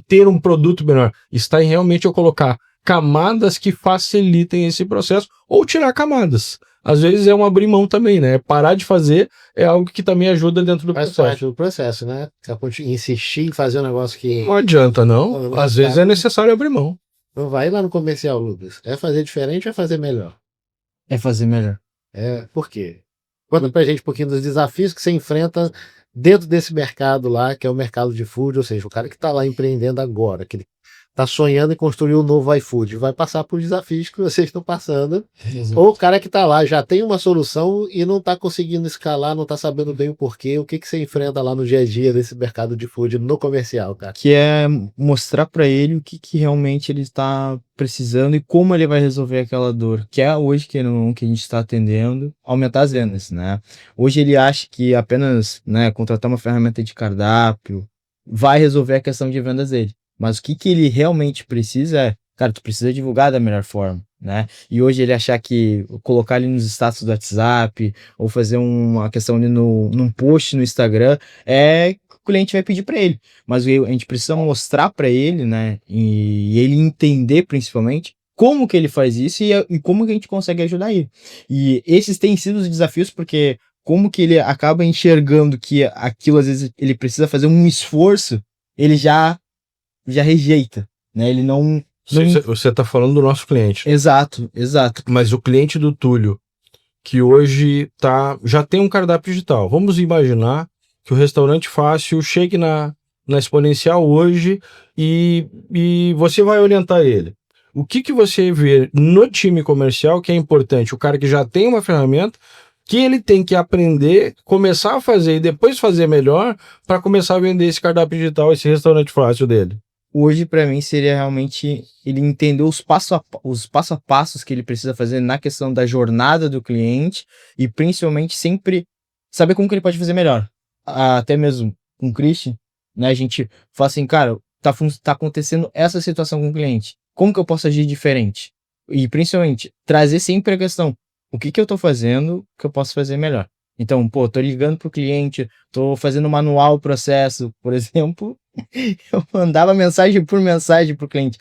ter um produto melhor. Está em realmente eu colocar camadas que facilitem esse processo ou tirar camadas. Às vezes é um abrir mão também, né? Parar de fazer é algo que também ajuda dentro do processo. Faz parte do processo, né? Insistir em fazer um negócio que... Não adianta, não. Às vezes é necessário abrir mão. Não vai lá no comercial, Lucas. É fazer diferente ou é fazer melhor? É fazer melhor. Por quê? Conta pra gente um pouquinho dos desafios que você enfrenta dentro desse mercado lá, que é o mercado de food, ou seja, o cara que tá lá empreendendo agora, que ele tá sonhando em construir um novo iFood, vai passar por desafios que vocês estão passando. Ou o cara que tá lá já tem uma solução e não tá conseguindo escalar, não tá sabendo bem o porquê. O que você enfrenta lá no dia a dia desse mercado de food no comercial, cara? Que é mostrar para ele o que realmente ele está precisando e como ele vai resolver aquela dor, que é hoje que a gente está atendendo, aumentar as vendas, né? Hoje ele acha que apenas, né, contratar uma ferramenta de cardápio vai resolver a questão de vendas dele. mas o que ele realmente precisa é, cara, tu precisa divulgar da melhor forma, né? E hoje ele achar que colocar ali nos status do WhatsApp ou fazer uma questão ali num post no Instagram é que o cliente vai pedir para ele. Mas a gente precisa mostrar para ele, né? E ele entender principalmente como que ele faz isso e como que a gente consegue ajudar ele. E esses têm sido os desafios porque como que ele acaba enxergando que aquilo às vezes ele precisa fazer um esforço, ele já rejeita, né? Ele não. Você está falando do nosso cliente. Exato. Mas o cliente do Túlio, que hoje já tem um cardápio digital. Vamos imaginar que o Restaurante Fácil chegue na Exponencial hoje e você vai orientar ele. O que você vê no time comercial que é importante? O cara que já tem uma ferramenta que ele tem que aprender, começar a fazer e depois fazer melhor para começar a vender esse cardápio digital, esse Restaurante Fácil dele. Hoje, para mim, seria realmente ele entender os passo a passos que ele precisa fazer na questão da jornada do cliente e principalmente sempre saber como que ele pode fazer melhor. Até mesmo com o Christian, né? A gente fala assim, cara, tá acontecendo essa situação com o cliente. Como que eu posso agir diferente? E principalmente trazer sempre a questão, o que eu tô fazendo que eu posso fazer melhor? Então, tô ligando pro cliente, tô fazendo manual o processo, por exemplo, eu mandava mensagem por mensagem pro cliente.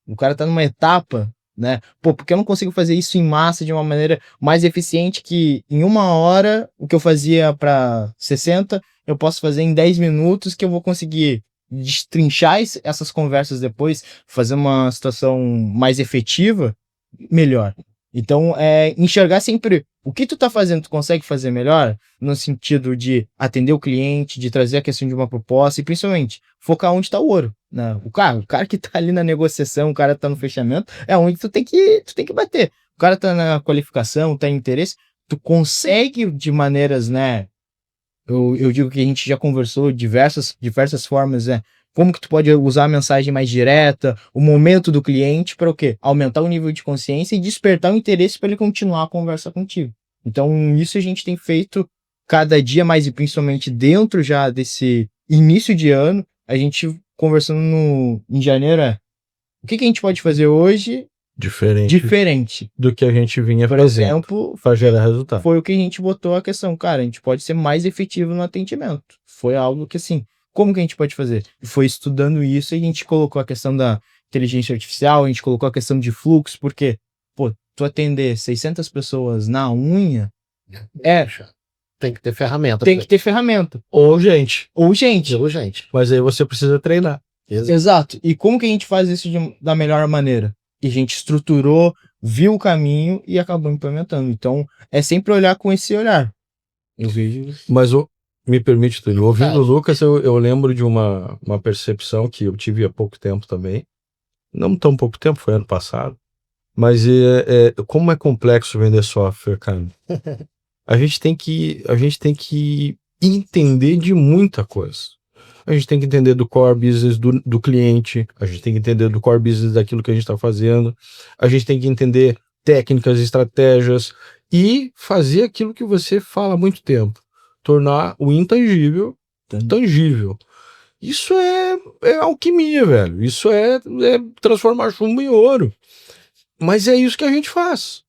O cara tá numa etapa, né? Porque eu não consigo fazer isso em massa de uma maneira mais eficiente que em 1 hora, o que eu fazia para 60, eu posso fazer em 10 minutos que eu vou conseguir destrinchar essas conversas depois, fazer uma situação mais efetiva, melhor. Então, enxergar sempre o que tu tá fazendo, tu consegue fazer melhor, no sentido de atender o cliente, de trazer a questão de uma proposta e principalmente focar onde tá o ouro, né? O cara que tá ali na negociação, o cara tá no fechamento, é onde tu tem que bater. O cara tá na qualificação, tá em interesse, tu consegue de maneiras, né? Eu digo que a gente já conversou diversas formas, né? Como que tu pode usar a mensagem mais direta, o momento do cliente para o quê? Aumentar o nível de consciência e despertar o interesse para ele continuar a conversa contigo. Então, isso a gente tem feito cada dia mais e principalmente dentro já desse início de ano, a gente conversando em janeiro, o que a gente pode fazer hoje diferente do que a gente vinha por fazendo, exemplo, para gerar resultado. Foi o que a gente botou a questão, cara, a gente pode ser mais efetivo no atendimento. Foi algo que, assim, como que a gente pode fazer? Foi estudando isso e a gente colocou a questão da inteligência artificial, a gente colocou a questão de fluxo, porque, tu atender 600 pessoas na unha, tem que ter ferramenta. Tem que ter ferramenta. Ou gente. Mas aí você precisa treinar. Exato. E como que a gente faz isso da melhor maneira? E a gente estruturou, viu o caminho e acabou implementando. Então, é sempre olhar com esse olhar. Eu vejo... Mas me permite, Túlio, ouvindo o Lucas, eu lembro de uma percepção que eu tive há pouco tempo também. Não tão pouco tempo, foi ano passado. Mas como é complexo vender software, cara. A gente tem que entender de muita coisa. A gente tem que entender do core business do cliente, a gente tem que entender do core business daquilo que a gente está fazendo, a gente tem que entender técnicas, estratégias e fazer aquilo que você fala há muito tempo, tornar o intangível tangível. Isso é alquimia, velho. Isso é transformar chumbo em ouro. Mas é isso que a gente faz.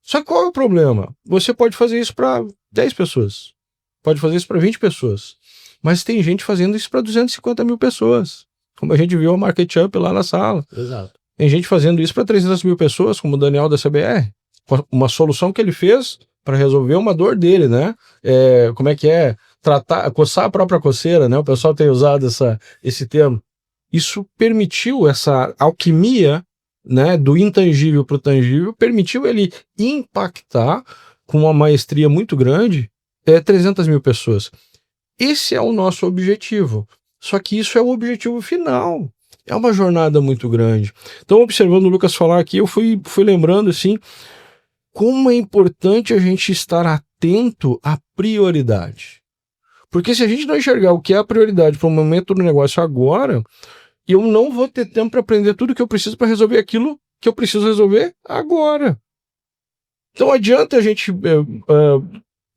Só que qual é o problema? Você pode fazer isso para 10 pessoas, pode fazer isso para 20 pessoas. Mas tem gente fazendo isso para 250 mil pessoas, como a gente viu a MarketUp lá na sala. Exato. Tem gente fazendo isso para 300 mil pessoas, como o Daniel da CBR. Uma solução que ele fez para resolver uma dor dele, né? Como é que é? Coçar a própria coceira, né? O pessoal tem usado esse termo. Isso permitiu essa alquimia, né, do intangível para o tangível, permitiu ele impactar com uma maestria muito grande 300 mil pessoas. Esse é o nosso objetivo. Só que isso é o objetivo final. É uma jornada muito grande. Então, observando o Lucas falar aqui, eu fui lembrando assim, como é importante a gente estar atento à prioridade. Porque se a gente não enxergar o que é a prioridade para o momento do negócio agora, eu não vou ter tempo para aprender tudo que eu preciso para resolver aquilo que eu preciso resolver agora. Então, adianta a gente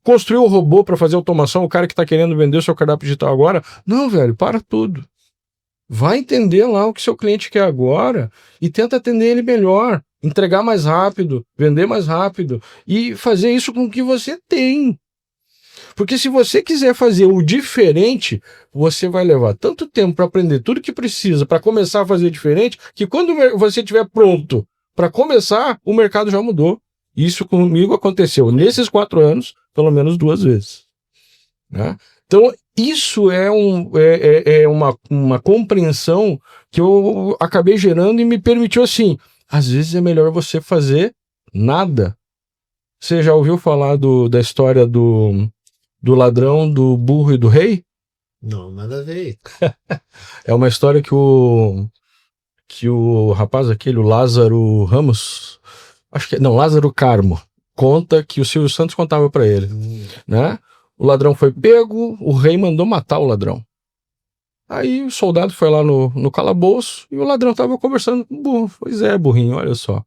construir o robô para fazer automação, o cara que está querendo vender o seu cardápio digital agora. Não, velho, para tudo. Vai entender lá o que seu cliente quer agora e tenta atender ele melhor, entregar mais rápido, vender mais rápido e fazer isso com o que você tem. Porque se você quiser fazer o diferente, você vai levar tanto tempo para aprender tudo que precisa para começar a fazer diferente, que quando você estiver pronto para começar, o mercado já mudou. Isso comigo aconteceu nesses 4 anos, pelo menos 2 vezes. Né? Então, isso é uma compreensão que eu acabei gerando e me permitiu assim, às vezes é melhor você fazer nada. Você já ouviu falar da história do ladrão, do burro e do rei? Não, nada a ver. É uma história que o rapaz aquele, o Lázaro Ramos, Lázaro Carmo, conta que o Silvio Santos contava para ele, né? O ladrão foi pego, o rei mandou matar o ladrão. Aí o soldado foi lá no calabouço e o ladrão tava conversando com o burro. Pois é, burrinho, olha só.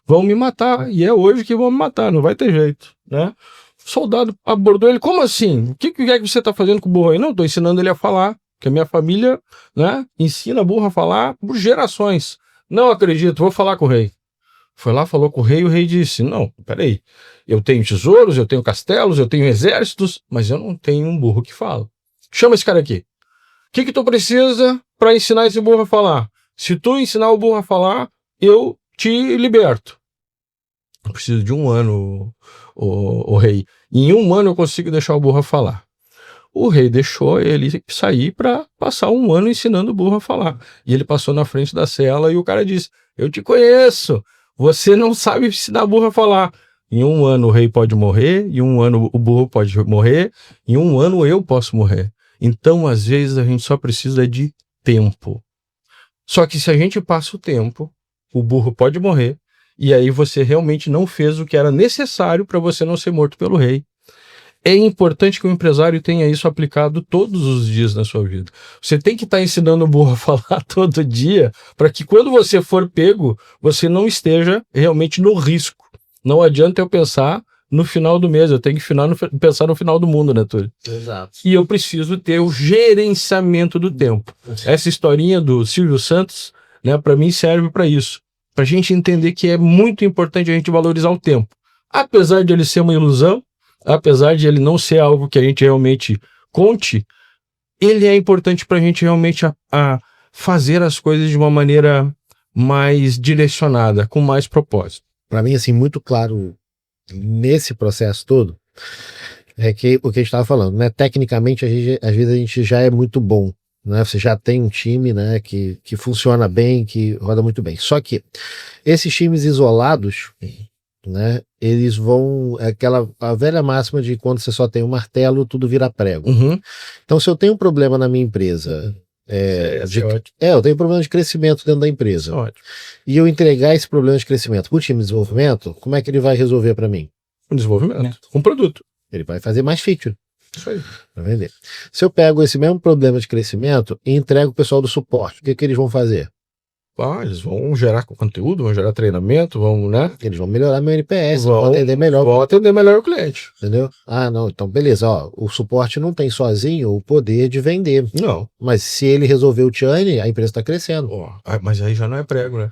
Vão me matar, e é hoje que vão me matar, não vai ter jeito, né? O soldado abordou ele, como assim? O que é que você tá fazendo com o burro aí? Não, tô ensinando ele a falar, que a minha família, né, ensina burro a falar por gerações. Não acredito, vou falar com o rei. Foi lá, falou com o rei disse, não, peraí, eu tenho tesouros, eu tenho castelos, eu tenho exércitos, mas eu não tenho um burro que fala. Chama esse cara aqui. O que tu precisa para ensinar esse burro a falar? Se tu ensinar o burro a falar, eu te liberto. Eu preciso de 1 ano, o rei. Em 1 ano eu consigo deixar o burro a falar. O rei deixou ele sair para passar 1 ano ensinando o burro a falar. E ele passou na frente da cela e o cara disse, eu te conheço, você não sabe ensinar o burro a falar. Em 1 ano o rei pode morrer, em 1 ano o burro pode morrer, em 1 ano eu posso morrer. Então, às vezes, a gente só precisa de tempo. Só que se a gente passa o tempo, o burro pode morrer, e aí você realmente não fez o que era necessário para você não ser morto pelo rei. É importante que o empresário tenha isso aplicado todos os dias na sua vida. Você tem que estar ensinando o burro a falar todo dia, para que quando você for pego, você não esteja realmente no risco. Não adianta eu pensar no final do mês, eu tenho que pensar no final do mundo, né, Túlio? Exato. E eu preciso ter o gerenciamento do tempo. Essa historinha do Silvio Santos, né, para mim serve para isso. Para a gente entender que é muito importante a gente valorizar o tempo. Apesar de ele ser uma ilusão, apesar de ele não ser algo que a gente realmente conte, ele é importante para a gente realmente a fazer as coisas de uma maneira mais direcionada, com mais propósito. Para mim, assim, muito claro nesse processo todo, é que o que a gente estava falando, né? Tecnicamente, às vezes a gente já é muito bom, né? Você já tem um time, né, que funciona bem, que roda muito bem. Só que esses times isolados, né, eles vão, a velha máxima de quando você só tem um martelo, tudo vira prego. Uhum. Então, se eu tenho um problema na minha empresa, eu tenho problema de crescimento dentro da empresa, Ótimo. e eu entregar esse problema de crescimento para o time de desenvolvimento, como é que ele vai resolver para mim? Um desenvolvimento, um produto. Ele vai fazer mais feature Isso aí. para vender. Se eu pego esse mesmo problema de crescimento e entrego o pessoal do suporte, o que eles vão fazer? Eles vão gerar conteúdo, vão gerar treinamento, né? Eles vão melhorar meu NPS, vão atender melhor. Vão atender melhor o cliente. Entendeu? Ah, não, então beleza, ó, o suporte não tem sozinho o poder de vender. Não. Mas se ele resolver o churn, a empresa está crescendo. Mas aí já não é prego, né?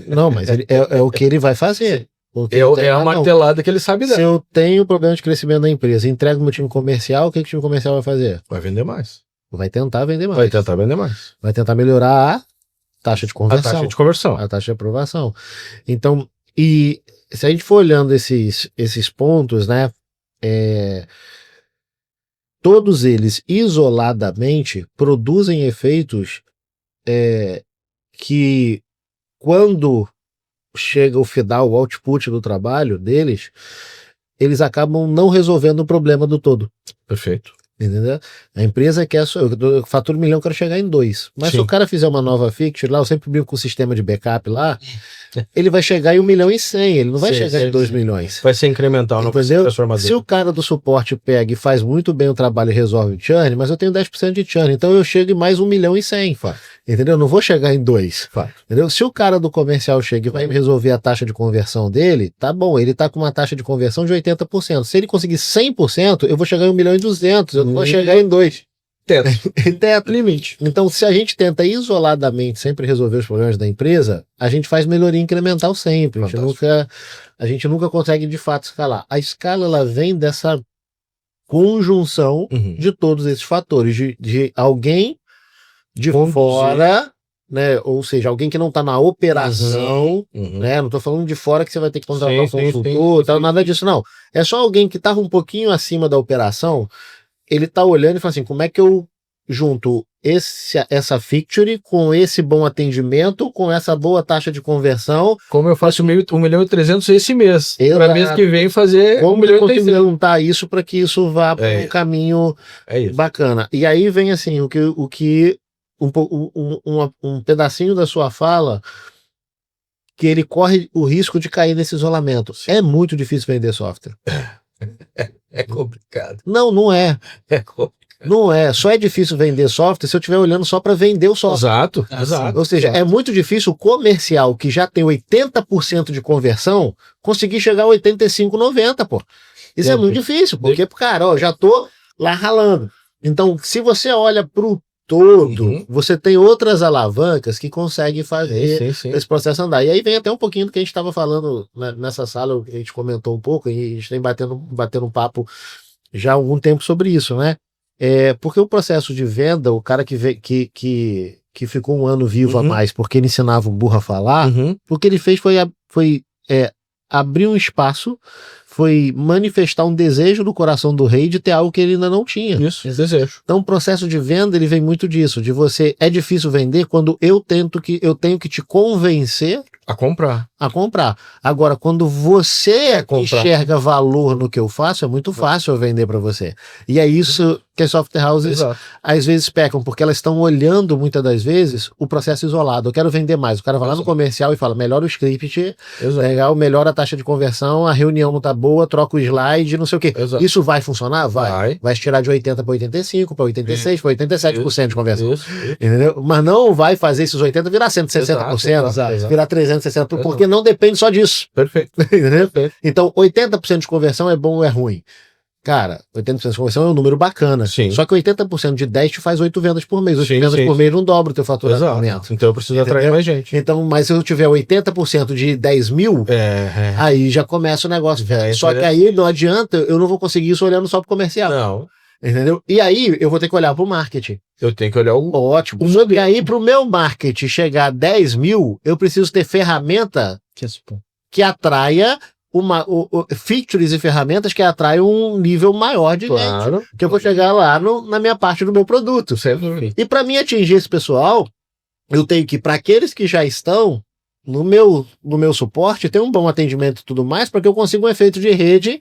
Não, mas é o que ele vai fazer. É a martelada que ele sabe dar. Se eu tenho problema de crescimento da empresa, entrego meu time comercial, o que o time comercial vai fazer? Vai vender mais. Vai tentar vender mais. Vai tentar vender mais. Vai tentar melhorar a taxa de conversão. A taxa de conversão. A taxa de aprovação. Então, e se a gente for olhando esses pontos, né, todos eles isoladamente produzem efeitos que quando chega o final, o output do trabalho deles, eles acabam não resolvendo o problema do todo. Perfeito. Entendeu? A empresa quer eu faturo 1 milhão, eu quero chegar em 2. Mas Sim. se o cara fizer uma nova feature lá, eu sempre brinco com o sistema de backup lá, ele vai chegar em 1.100.000, ele não vai chegar em 2 milhões. Vai ser incremental, não vai ser transformador. Se o cara do suporte pega e faz muito bem o trabalho e resolve o churn, mas eu tenho 10% de churn, então eu chego em mais 1.100.000. Entendeu? Eu não vou chegar em 2. Entendeu? Se o cara do comercial chega e vai resolver a taxa de conversão dele, tá bom, ele tá com uma taxa de conversão de 80%. Se ele conseguir 100%, eu vou chegar em 1.200.000, eu não vou chegar em 2. teto. Teto. Limite. Então, se a gente tenta isoladamente sempre resolver os problemas da empresa, a gente faz melhoria incremental sempre. A gente nunca consegue de fato escalar. A escala ela vem dessa conjunção de todos esses fatores, de alguém de fora, né? Ou seja, alguém que não está na operação, né? Não estou falando de fora que você vai ter que contratar um consultor, tal, nada disso, não. É só alguém que estava um pouquinho acima da operação, ele está olhando e fala assim, como é que eu junto essa feature com esse bom atendimento, com essa boa taxa de conversão. Como eu faço 1.300.000 esse mês, para mês que vem fazer como eu consigo juntar isso para que isso vá para um caminho bacana. E aí vem assim, um pedacinho da sua fala que ele corre o risco de cair nesse isolamento. É muito difícil vender software. É complicado. Não é. É complicado. Não é. Só é difícil vender software se eu estiver olhando só para vender o software. Exato. Ou seja, é muito difícil o comercial que já tem 80% de conversão conseguir chegar a 85, 90, pô. Isso é muito difícil, porque, cara, ó, já tô lá ralando. Então, se você olha pro todo, você tem outras alavancas que conseguem fazer esse processo andar. E aí vem até um pouquinho do que a gente estava falando nessa sala, que a gente comentou um pouco, e a gente tem batendo um papo já há algum tempo sobre isso, né? Porque o processo de venda, o cara que ficou um ano vivo a mais porque ele ensinava o burro a falar, o que ele fez foi abrir um espaço, foi manifestar um desejo do coração do rei de ter algo que ele ainda não tinha. Isso, desejo. Então o processo de venda ele vem muito disso, de você, é difícil vender quando eu tenho que te convencer a comprar. Agora, quando você enxerga valor no que eu faço, é muito fácil eu vender para você. E é isso que as software houses às vezes pecam, porque elas estão olhando muitas das vezes o processo isolado. Eu quero vender mais. O cara vai lá no comercial e fala, melhora o script, legal, melhora a taxa de conversão, a reunião não tá boa, troca o slide, não sei o quê. Isso vai funcionar? Vai tirar de 80 para 85, para 86, para 87% de conversão. Entendeu? Mas não vai fazer esses 80 virar 160%, virar 360%, porque não depende só disso. Perfeito. Entendeu? Então, 80% de conversão é bom ou é ruim? Cara, 80% de conversão é um número bacana. Só que 80% de 10 te faz 8 vendas por mês. 8 vendas por mês não dobra o teu faturamento. Então eu preciso atrair mais gente. Então, mas se eu tiver 80% de 10 mil, aí já começa o negócio. Só que aí não adianta, eu não vou conseguir isso olhando só pro comercial. Não. Entendeu? E aí eu vou ter que olhar pro marketing. Eu tenho que olhar o... Ótimo. E aí pro meu marketing chegar a 10 mil, eu preciso ter ferramenta que atraia features e ferramentas que atraiam um nível maior de gente. Que eu vou chegar lá na minha parte do meu produto. E para mim atingir esse pessoal, eu tenho que, para aqueles que já estão no meu suporte, ter um bom atendimento e tudo mais, para que eu consiga um efeito de rede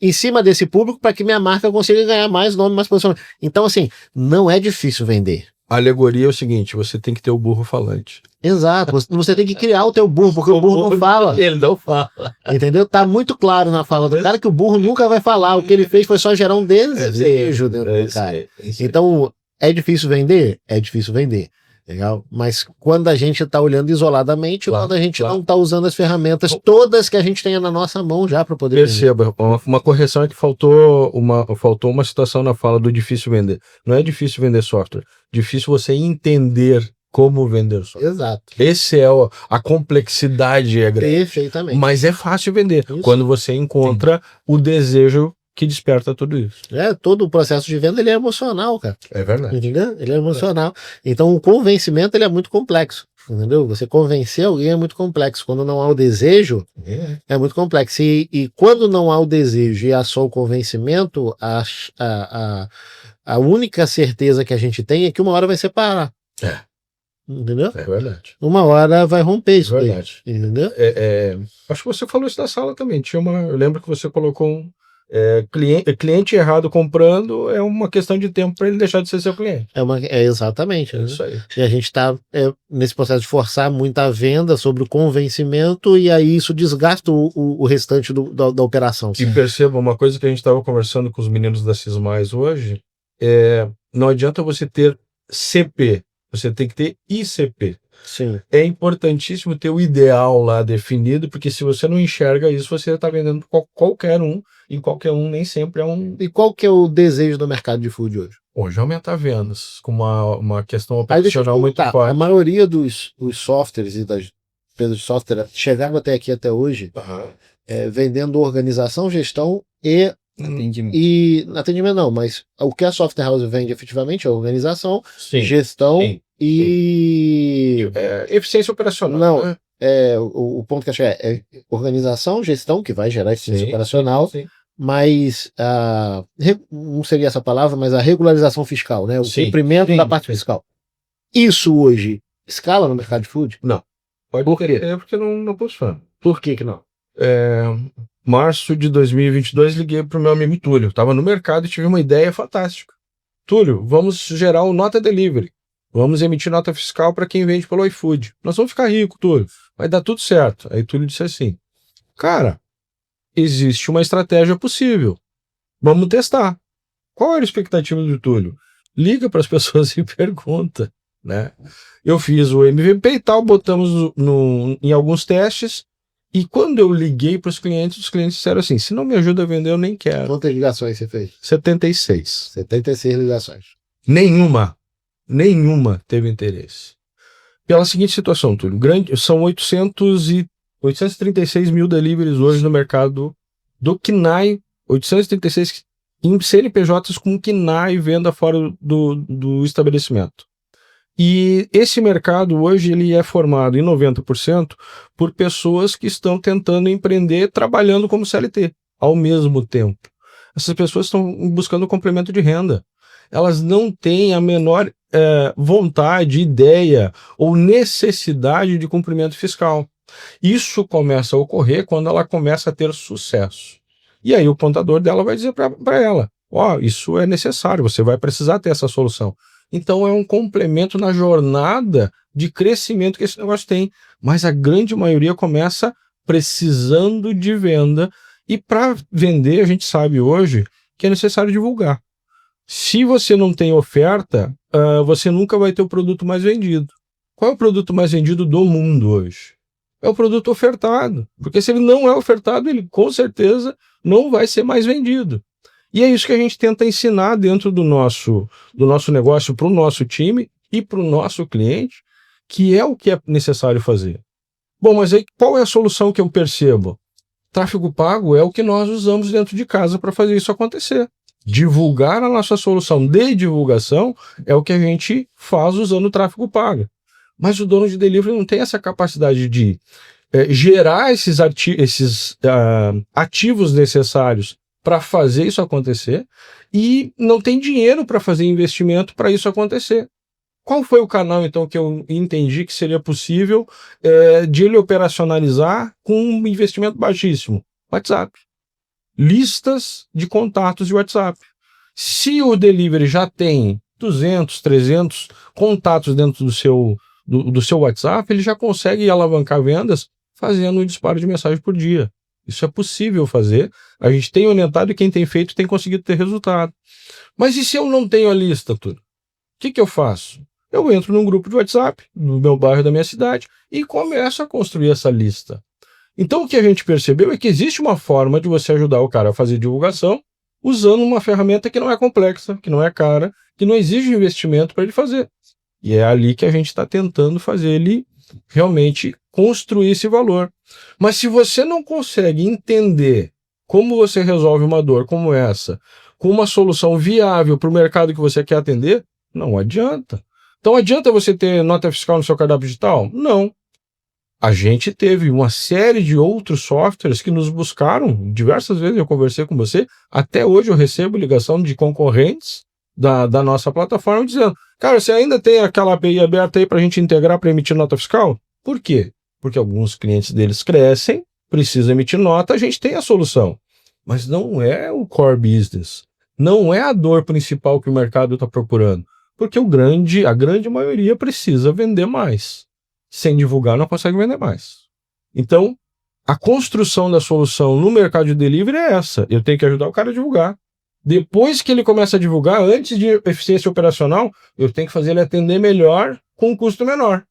em cima desse público para que minha marca consiga ganhar mais nome, mais posicionamento. Então, assim, não é difícil vender. A alegoria é o seguinte, você tem que ter o burro falante. Exato, você tem que criar o teu burro, porque o burro não fala. Ele não fala. Entendeu? Tá muito claro na fala do cara que o burro nunca vai falar. O que ele fez foi só gerar um desejo dentro do cara. Então, é difícil vender? É difícil vender. Legal? Mas quando a gente está olhando isoladamente, quando a gente não está usando as ferramentas todas que a gente tenha na nossa mão já para poder Perceba, uma correção é que faltou uma situação na fala do difícil vender. Não é difícil vender software, difícil você entender como vender software. Exato. Esse é a complexidade é grande. Perfeitamente. Mas é fácil vender quando você encontra o desejo que desperta tudo isso. Todo o processo de venda ele é emocional, cara. É verdade. Entendeu? Ele é emocional. Então o convencimento ele é muito complexo. Entendeu? Você convencer alguém é muito complexo. Quando não há o desejo, é muito complexo. E quando não há o desejo e há só o convencimento, a única certeza que a gente tem é que uma hora vai separar. Entendeu? É verdade. Uma hora vai romper isso. É verdade. Aí, entendeu? Acho que você falou isso na sala também. Eu lembro que você colocou cliente errado comprando é uma questão de tempo para ele deixar de ser seu cliente. Exatamente. É isso aí. E a gente está nesse processo de forçar muita venda sobre o convencimento e aí isso desgasta o restante da operação. E perceba, uma coisa que a gente estava conversando com os meninos da CISMais hoje, não adianta você ter CP, você tem que ter ICP. Sim. É importantíssimo ter o ideal lá definido, porque se você não enxerga isso, você está vendendo qualquer um, e qualquer um nem sempre é um... E qual que é o desejo do mercado de food hoje? Hoje aumentar vendas com uma questão Aí deixa eu te operacional muito perguntar, a forte. maioria dos softwares e das empresas de software chegaram até aqui até hoje vendendo organização, gestão e atendimento não, mas o que a Software House vende efetivamente é organização, Sim, gestão sim, e eficiência operacional. Não, né? o ponto que eu achei é organização, gestão, que vai gerar eficiência Sim, operacional, sim. mas não seria essa palavra, mas a regularização fiscal, né? O Sim, cumprimento sim, da parte sim. fiscal. Isso hoje escala no mercado de food? Não. Pode Por quê? ter, porque não funciona. Por que não? Março de 2022, liguei para o meu amigo Túlio. Estava no mercado e tive uma ideia fantástica. Túlio, vamos gerar um nota delivery. Vamos emitir nota fiscal para quem vende pelo iFood. Nós vamos ficar ricos, Túlio. Vai dar tudo certo. Aí Túlio disse assim, cara, existe uma estratégia possível. Vamos testar. Qual era a expectativa do Túlio? Liga para as pessoas e pergunta, né? Eu fiz o MVP e tal, botamos em alguns testes, e quando eu liguei para os clientes disseram assim, se não me ajuda a vender, eu nem quero. Quantas ligações você fez? 76. 76 ligações. Nenhuma teve interesse. Pela seguinte situação, Túlio, são 836 mil deliveries hoje no mercado do KNAI, 836 em CNPJs com KNAI venda fora do estabelecimento. E esse mercado hoje ele é formado em 90% por pessoas que estão tentando empreender trabalhando como CLT ao mesmo tempo. Essas pessoas estão buscando complemento de renda. Elas não têm a menor vontade, ideia ou necessidade de cumprimento fiscal. Isso começa a ocorrer quando ela começa a ter sucesso. E aí o contador dela vai dizer para ela, isso é necessário, você vai precisar ter essa solução. Então é um complemento na jornada de crescimento que esse negócio tem. Mas a grande maioria começa precisando de venda. E para vender, a gente sabe hoje que é necessário divulgar. Se você não tem oferta, você nunca vai ter o produto mais vendido. Qual é o produto mais vendido do mundo hoje? É o produto ofertado. Porque se ele não é ofertado, ele com certeza não vai ser mais vendido. E é isso que a gente tenta ensinar dentro do nosso negócio para o nosso time e para o nosso cliente, que é o que é necessário fazer. Bom, mas aí qual é a solução que eu percebo? Tráfego pago é o que nós usamos dentro de casa para fazer isso acontecer. Divulgar a nossa solução de divulgação é o que a gente faz usando o tráfego pago. Mas o dono de delivery não tem essa capacidade de gerar esses ativos necessários para fazer isso acontecer e não tem dinheiro para fazer investimento para isso acontecer. Qual foi o canal, então, que eu entendi que seria possível de ele operacionalizar com um investimento baixíssimo? WhatsApp. Listas de contatos de WhatsApp. Se o delivery já tem 200, 300 contatos dentro do seu WhatsApp, ele já consegue alavancar vendas fazendo um disparo de mensagem por dia. Isso é possível fazer. A gente tem orientado e quem tem feito tem conseguido ter resultado. Mas e se eu não tenho a lista, tudo? O que eu faço? Eu entro num grupo de WhatsApp, no meu bairro da minha cidade, e começo a construir essa lista. Então o que a gente percebeu é que existe uma forma de você ajudar o cara a fazer divulgação usando uma ferramenta que não é complexa, que não é cara, que não exige investimento para ele fazer. E é ali que a gente está tentando fazer ele realmente construir esse valor. Mas se você não consegue entender como você resolve uma dor como essa, com uma solução viável para o mercado que você quer atender, não adianta. Então adianta você ter nota fiscal no seu cardápio digital? Não. A gente teve uma série de outros softwares que nos buscaram, diversas vezes eu conversei com você, até hoje eu recebo ligação de concorrentes da nossa plataforma dizendo, cara, você ainda tem aquela API aberta aí para a gente integrar para emitir nota fiscal? Por quê? Porque alguns clientes deles crescem, precisam emitir nota, a gente tem a solução. Mas não é o core business, não é a dor principal que o mercado está procurando, porque a grande maioria precisa vender mais. Sem divulgar não consegue vender mais. Então, a construção da solução no mercado de delivery é essa. Eu tenho que ajudar o cara a divulgar. Depois que ele começa a divulgar, antes de eficiência operacional, eu tenho que fazer ele atender melhor com um custo menor.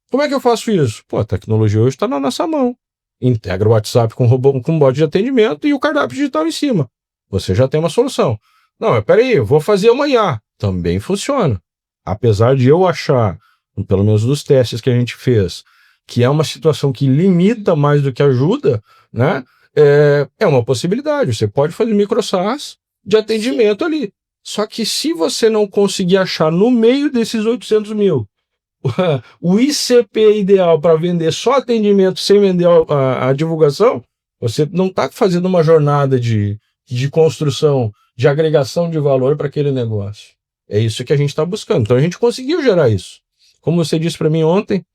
Como é que eu faço isso? A tecnologia hoje está na nossa mão. Integra o WhatsApp com bot de atendimento e o cardápio digital em cima. Você já tem uma solução. Não, mas peraí, eu vou fazer amanhã. Também funciona. Apesar de eu achar, pelo menos nos testes que a gente fez, que é uma situação que limita mais do que ajuda, né? É uma possibilidade. Você pode fazer micro SaaS de atendimento ali. Só que se você não conseguir achar no meio desses 800 mil o ICP ideal para vender só atendimento sem vender a divulgação, você não está fazendo uma jornada de construção, de agregação de valor para aquele negócio. É isso que a gente está buscando. Então a gente conseguiu gerar isso. Como você disse para mim ontem,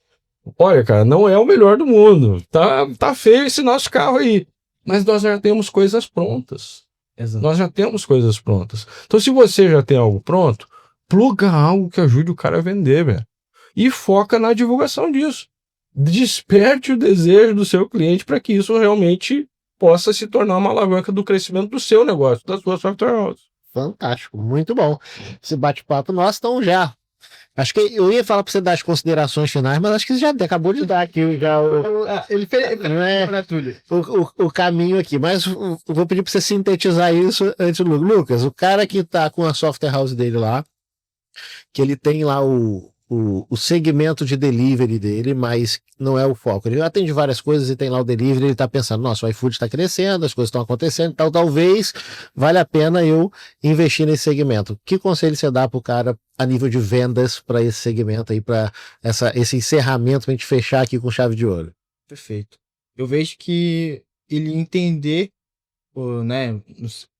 olha, cara, não é o melhor do mundo. Tá feio esse nosso carro aí. Mas nós já temos coisas prontas. Exato. Nós já temos coisas prontas. Então, se você já tem algo pronto, pluga algo que ajude o cara a vender, velho. E foca na divulgação disso. Desperte o desejo do seu cliente para que isso realmente possa se tornar uma alavanca do crescimento do seu negócio, da sua software house. Fantástico, muito bom. Esse bate-papo nosso, então já. Acho que eu ia falar para você dar as considerações finais, mas acho que você já acabou de dar aqui Ele fez o caminho aqui. Mas eu vou pedir para você sintetizar isso antes do Lucas. O cara que está com a software house dele lá, que ele tem lá o segmento de delivery dele, mas não é o foco. Ele atende várias coisas e tem lá o delivery, ele está pensando, nossa, o iFood está crescendo, as coisas estão acontecendo, então talvez vale a pena eu investir nesse segmento. Que conselho você dá para o cara a nível de vendas para esse segmento aí, para esse encerramento, para a gente fechar aqui com chave de ouro? Perfeito. Eu vejo que ele entender, né,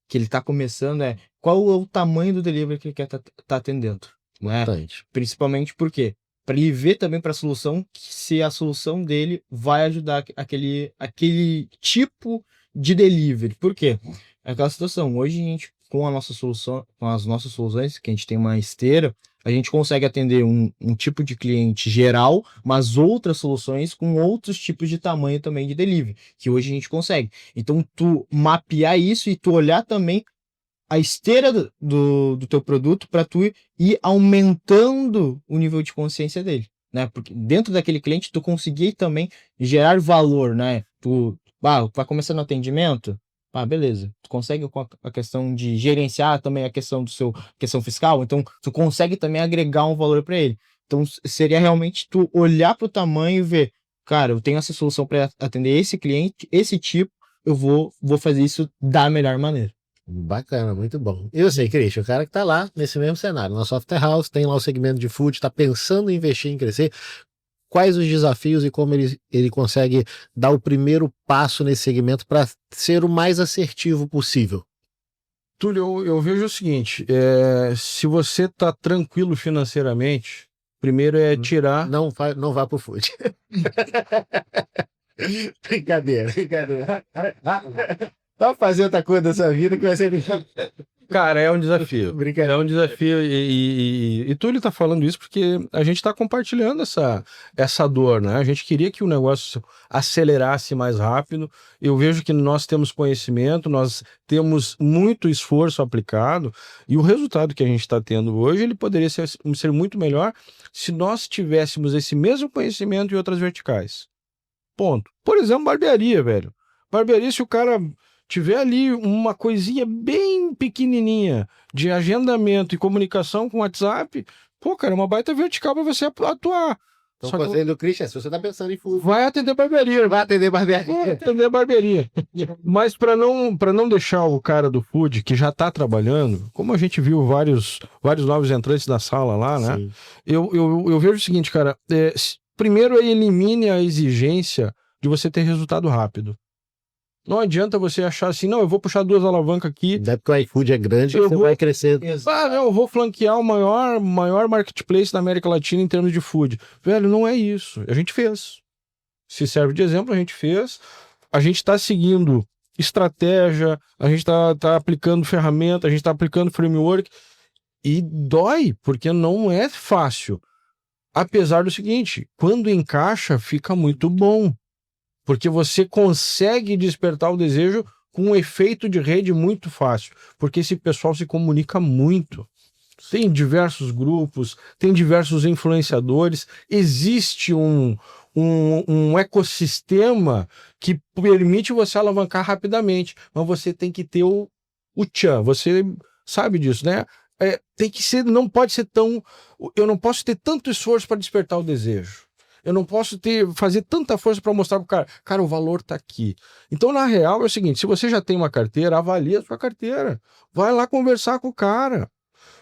que ele está começando, qual é o tamanho do delivery que ele quer tá atendendo. Né? Principalmente porque para ele ver também para a solução se a solução dele vai ajudar aquele tipo de delivery. Por quê? É aquela situação. Hoje a gente, com a nossa solução, com as nossas soluções, que a gente tem uma esteira, a gente consegue atender um tipo de cliente geral, mas outras soluções com outros tipos de tamanho também de delivery, que hoje a gente consegue. Então, tu mapear isso e tu olhar também a esteira do teu produto para tu ir aumentando o nível de consciência dele, né? Porque dentro daquele cliente tu conseguir também gerar valor, né? Tu vai começar no atendimento, beleza. Tu consegue com a questão de gerenciar também a questão questão fiscal, então tu consegue também agregar um valor para ele. Então seria realmente tu olhar para o tamanho e ver, cara, eu tenho essa solução para atender esse cliente, esse tipo, eu vou fazer isso da melhor maneira. Bacana, muito bom. Eu sei, Christian, o cara que está lá nesse mesmo cenário, na software house, tem lá o segmento de food, está pensando em investir, em crescer. Quais os desafios e como ele consegue dar o primeiro passo nesse segmento para ser o mais assertivo possível? Túlio, eu vejo o seguinte, se você está tranquilo financeiramente, primeiro é tirar... Não vá pro food. Brincadeira. Só fazer outra coisa da sua vida que vai ser... Cara, é um desafio. Brincadeira. É um desafio e Túlio tá falando isso porque a gente tá compartilhando essa dor, né? A gente queria que o negócio acelerasse mais rápido. Eu vejo que nós temos conhecimento, nós temos muito esforço aplicado e o resultado que a gente está tendo hoje, ele poderia ser muito melhor se nós tivéssemos esse mesmo conhecimento em outras verticais. Ponto. Por exemplo, barbearia, velho. Barbearia, se o cara tiver ali uma coisinha bem pequenininha de agendamento e comunicação com WhatsApp, pô, cara, é uma baita vertical para você atuar. Então, o conselho do Christian, se você tá pensando em food, vai atender barbearia. Vai atender barbearia. Mas para não deixar o cara do food que já tá trabalhando, como a gente viu vários novos entrantes na sala lá, né? Sim. Eu vejo o seguinte, cara, primeiro elimine a exigência de você ter resultado rápido. Não adianta você achar assim, não, eu vou puxar 2 alavancas aqui. Não é porque o iFood é grande, você vai crescer. Eu vou flanquear o maior marketplace da América Latina em termos de food. Velho, não é isso. A gente fez. Se serve de exemplo, a gente fez. A gente está seguindo estratégia, a gente tá aplicando ferramenta, a gente está aplicando framework. E dói, porque não é fácil. Apesar do seguinte, quando encaixa, fica muito bom. Porque você consegue despertar o desejo com um efeito de rede muito fácil. Porque esse pessoal se comunica muito. Tem diversos grupos, tem diversos influenciadores. Existe um ecossistema que permite você alavancar rapidamente. Mas você tem que ter o tchan. Você sabe disso, né? Tem que ser, não pode ser tão... Eu não posso ter tanto esforço para despertar o desejo. Eu não posso fazer tanta força para mostrar pro cara, o valor tá aqui. Então, na real, é o seguinte, se você já tem uma carteira, avalia a sua carteira. Vai lá conversar com o cara.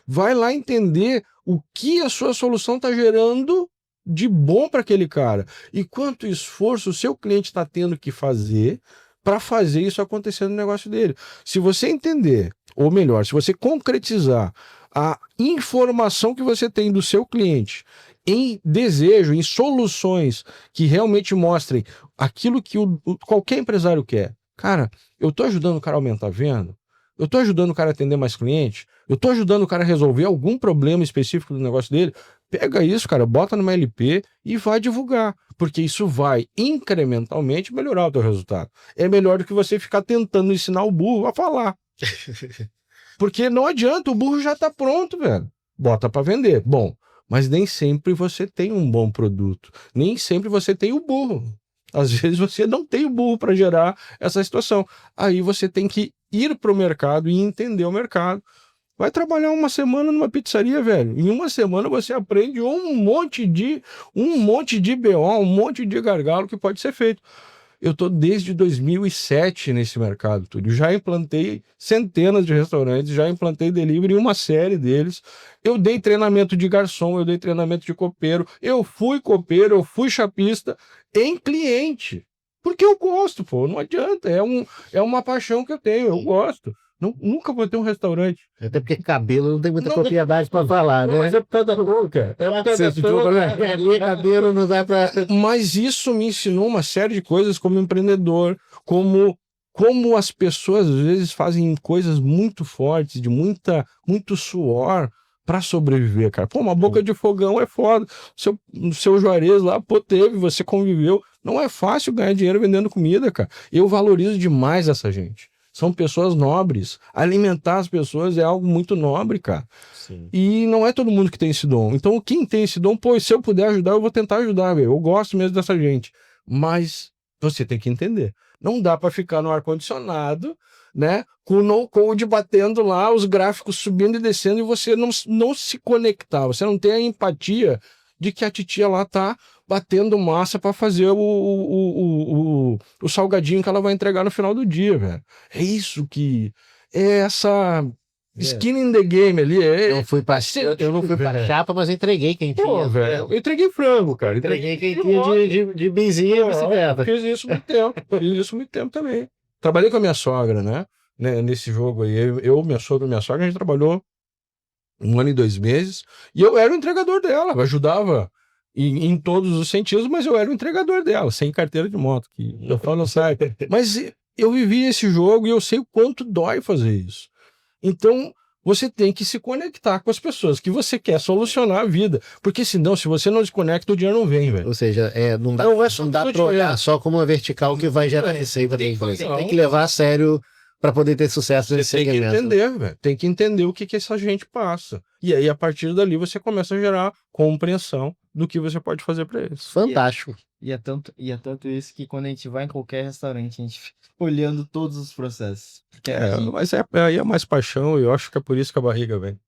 Vai lá entender o que a sua solução está gerando de bom para aquele cara. E quanto esforço o seu cliente está tendo que fazer para fazer isso acontecer no negócio dele. Se você entender, ou melhor, se você concretizar a informação que você tem do seu cliente em desejo, em soluções que realmente mostrem aquilo que qualquer empresário quer. Cara, eu estou ajudando o cara a aumentar a venda, eu estou ajudando o cara a atender mais clientes, eu estou ajudando o cara a resolver algum problema específico do negócio dele. Pega isso, cara, bota numa LP e vai divulgar, porque isso vai incrementalmente melhorar o teu resultado. É melhor do que você ficar tentando ensinar o burro a falar. Porque não adianta, o burro já está pronto, velho. Bota para vender. Bom, mas nem sempre você tem um bom produto. Nem sempre você tem o burro. Às vezes você não tem o burro para gerar essa situação. Aí você tem que ir para o mercado e entender o mercado. Vai trabalhar uma semana numa pizzaria, velho. Em uma semana você aprende um monte de BO, um monte de gargalo que pode ser feito. Eu estou desde 2007 nesse mercado, Túlio. Já implantei centenas de restaurantes, já implantei delivery em uma série deles. Eu dei treinamento de garçom, eu dei treinamento de copeiro, eu fui copeiro, eu fui chapista em cliente. Porque eu gosto, pô, não adianta. É uma paixão que eu tenho, eu gosto. Nunca vou ter um restaurante. Até porque cabelo não tem muita propriedade para falar, né? Mas é por causa da boca. Cabelo não dá para... Mas isso me ensinou uma série de coisas como empreendedor, como as pessoas às vezes fazem coisas muito fortes, de muito suor para sobreviver, cara. Pô, uma boca de fogão é foda. Seu Juarez lá, pô, você conviveu. Não é fácil ganhar dinheiro vendendo comida, cara. Eu valorizo demais essa gente. São pessoas nobres. Alimentar as pessoas é algo muito nobre, cara. Sim. E não é todo mundo que tem esse dom. Então, quem tem esse dom, pô, se eu puder ajudar, eu vou tentar ajudar, velho. Eu gosto mesmo dessa gente. Mas você tem que entender. Não dá para ficar no ar-condicionado, né? Com o no-code batendo lá, os gráficos subindo e descendo, e você não se conectar. Você não tem a empatia de que a titia lá tá batendo massa para fazer o salgadinho que ela vai entregar no final do dia, velho. É isso que... É essa... Skin in the game ali. Eu não fui pra chapa, mas entreguei quem tinha. Pô, velho, eu entreguei frango, cara. Entreguei quem tinha de benzinha e bicicleta. Fiz isso muito tempo também. Trabalhei com a minha sogra, né? Nesse jogo aí. Minha sogra e minha sogra, a gente trabalhou 1 ano e 2 meses. E eu era o entregador dela. Eu ajudava em todos os sentidos, mas eu era o entregador dela, sem carteira de moto, que eu falo não sai. Mas eu vivi esse jogo e eu sei o quanto dói fazer isso. Então, você tem que se conectar com as pessoas que você quer solucionar a vida. Porque senão, se você não se conecta, o dinheiro não vem, velho. Ou seja, não dá para olhar só como uma vertical que vai gerar receita. Tem que levar a sério para poder ter sucesso nesse segmento. Tem que entender, velho. Tem que entender o que essa gente passa. E aí, a partir dali, você começa a gerar compreensão do que você pode fazer para eles. Fantástico. E é tanto isso que quando a gente vai em qualquer restaurante, a gente fica olhando todos os processos. Mas aí é mais paixão e eu acho que é por isso que a barriga vem.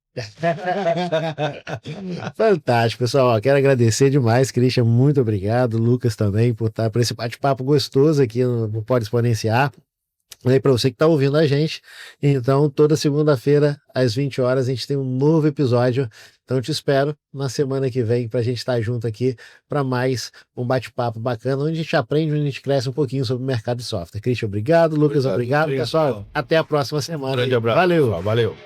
Fantástico, pessoal. Quero agradecer demais, Christian. Muito obrigado. Lucas também por esse bate-papo gostoso aqui no Pode Exponenciar. E para você que está ouvindo a gente, então toda segunda-feira às 20 horas a gente tem um novo episódio. Então te espero na semana que vem para a gente estar junto aqui para mais um bate-papo bacana, onde a gente aprende, onde a gente cresce um pouquinho sobre o mercado de software. Christian, obrigado. Lucas, obrigado. Pessoal, até a próxima semana. Grande abraço. Valeu. Pessoal. Valeu.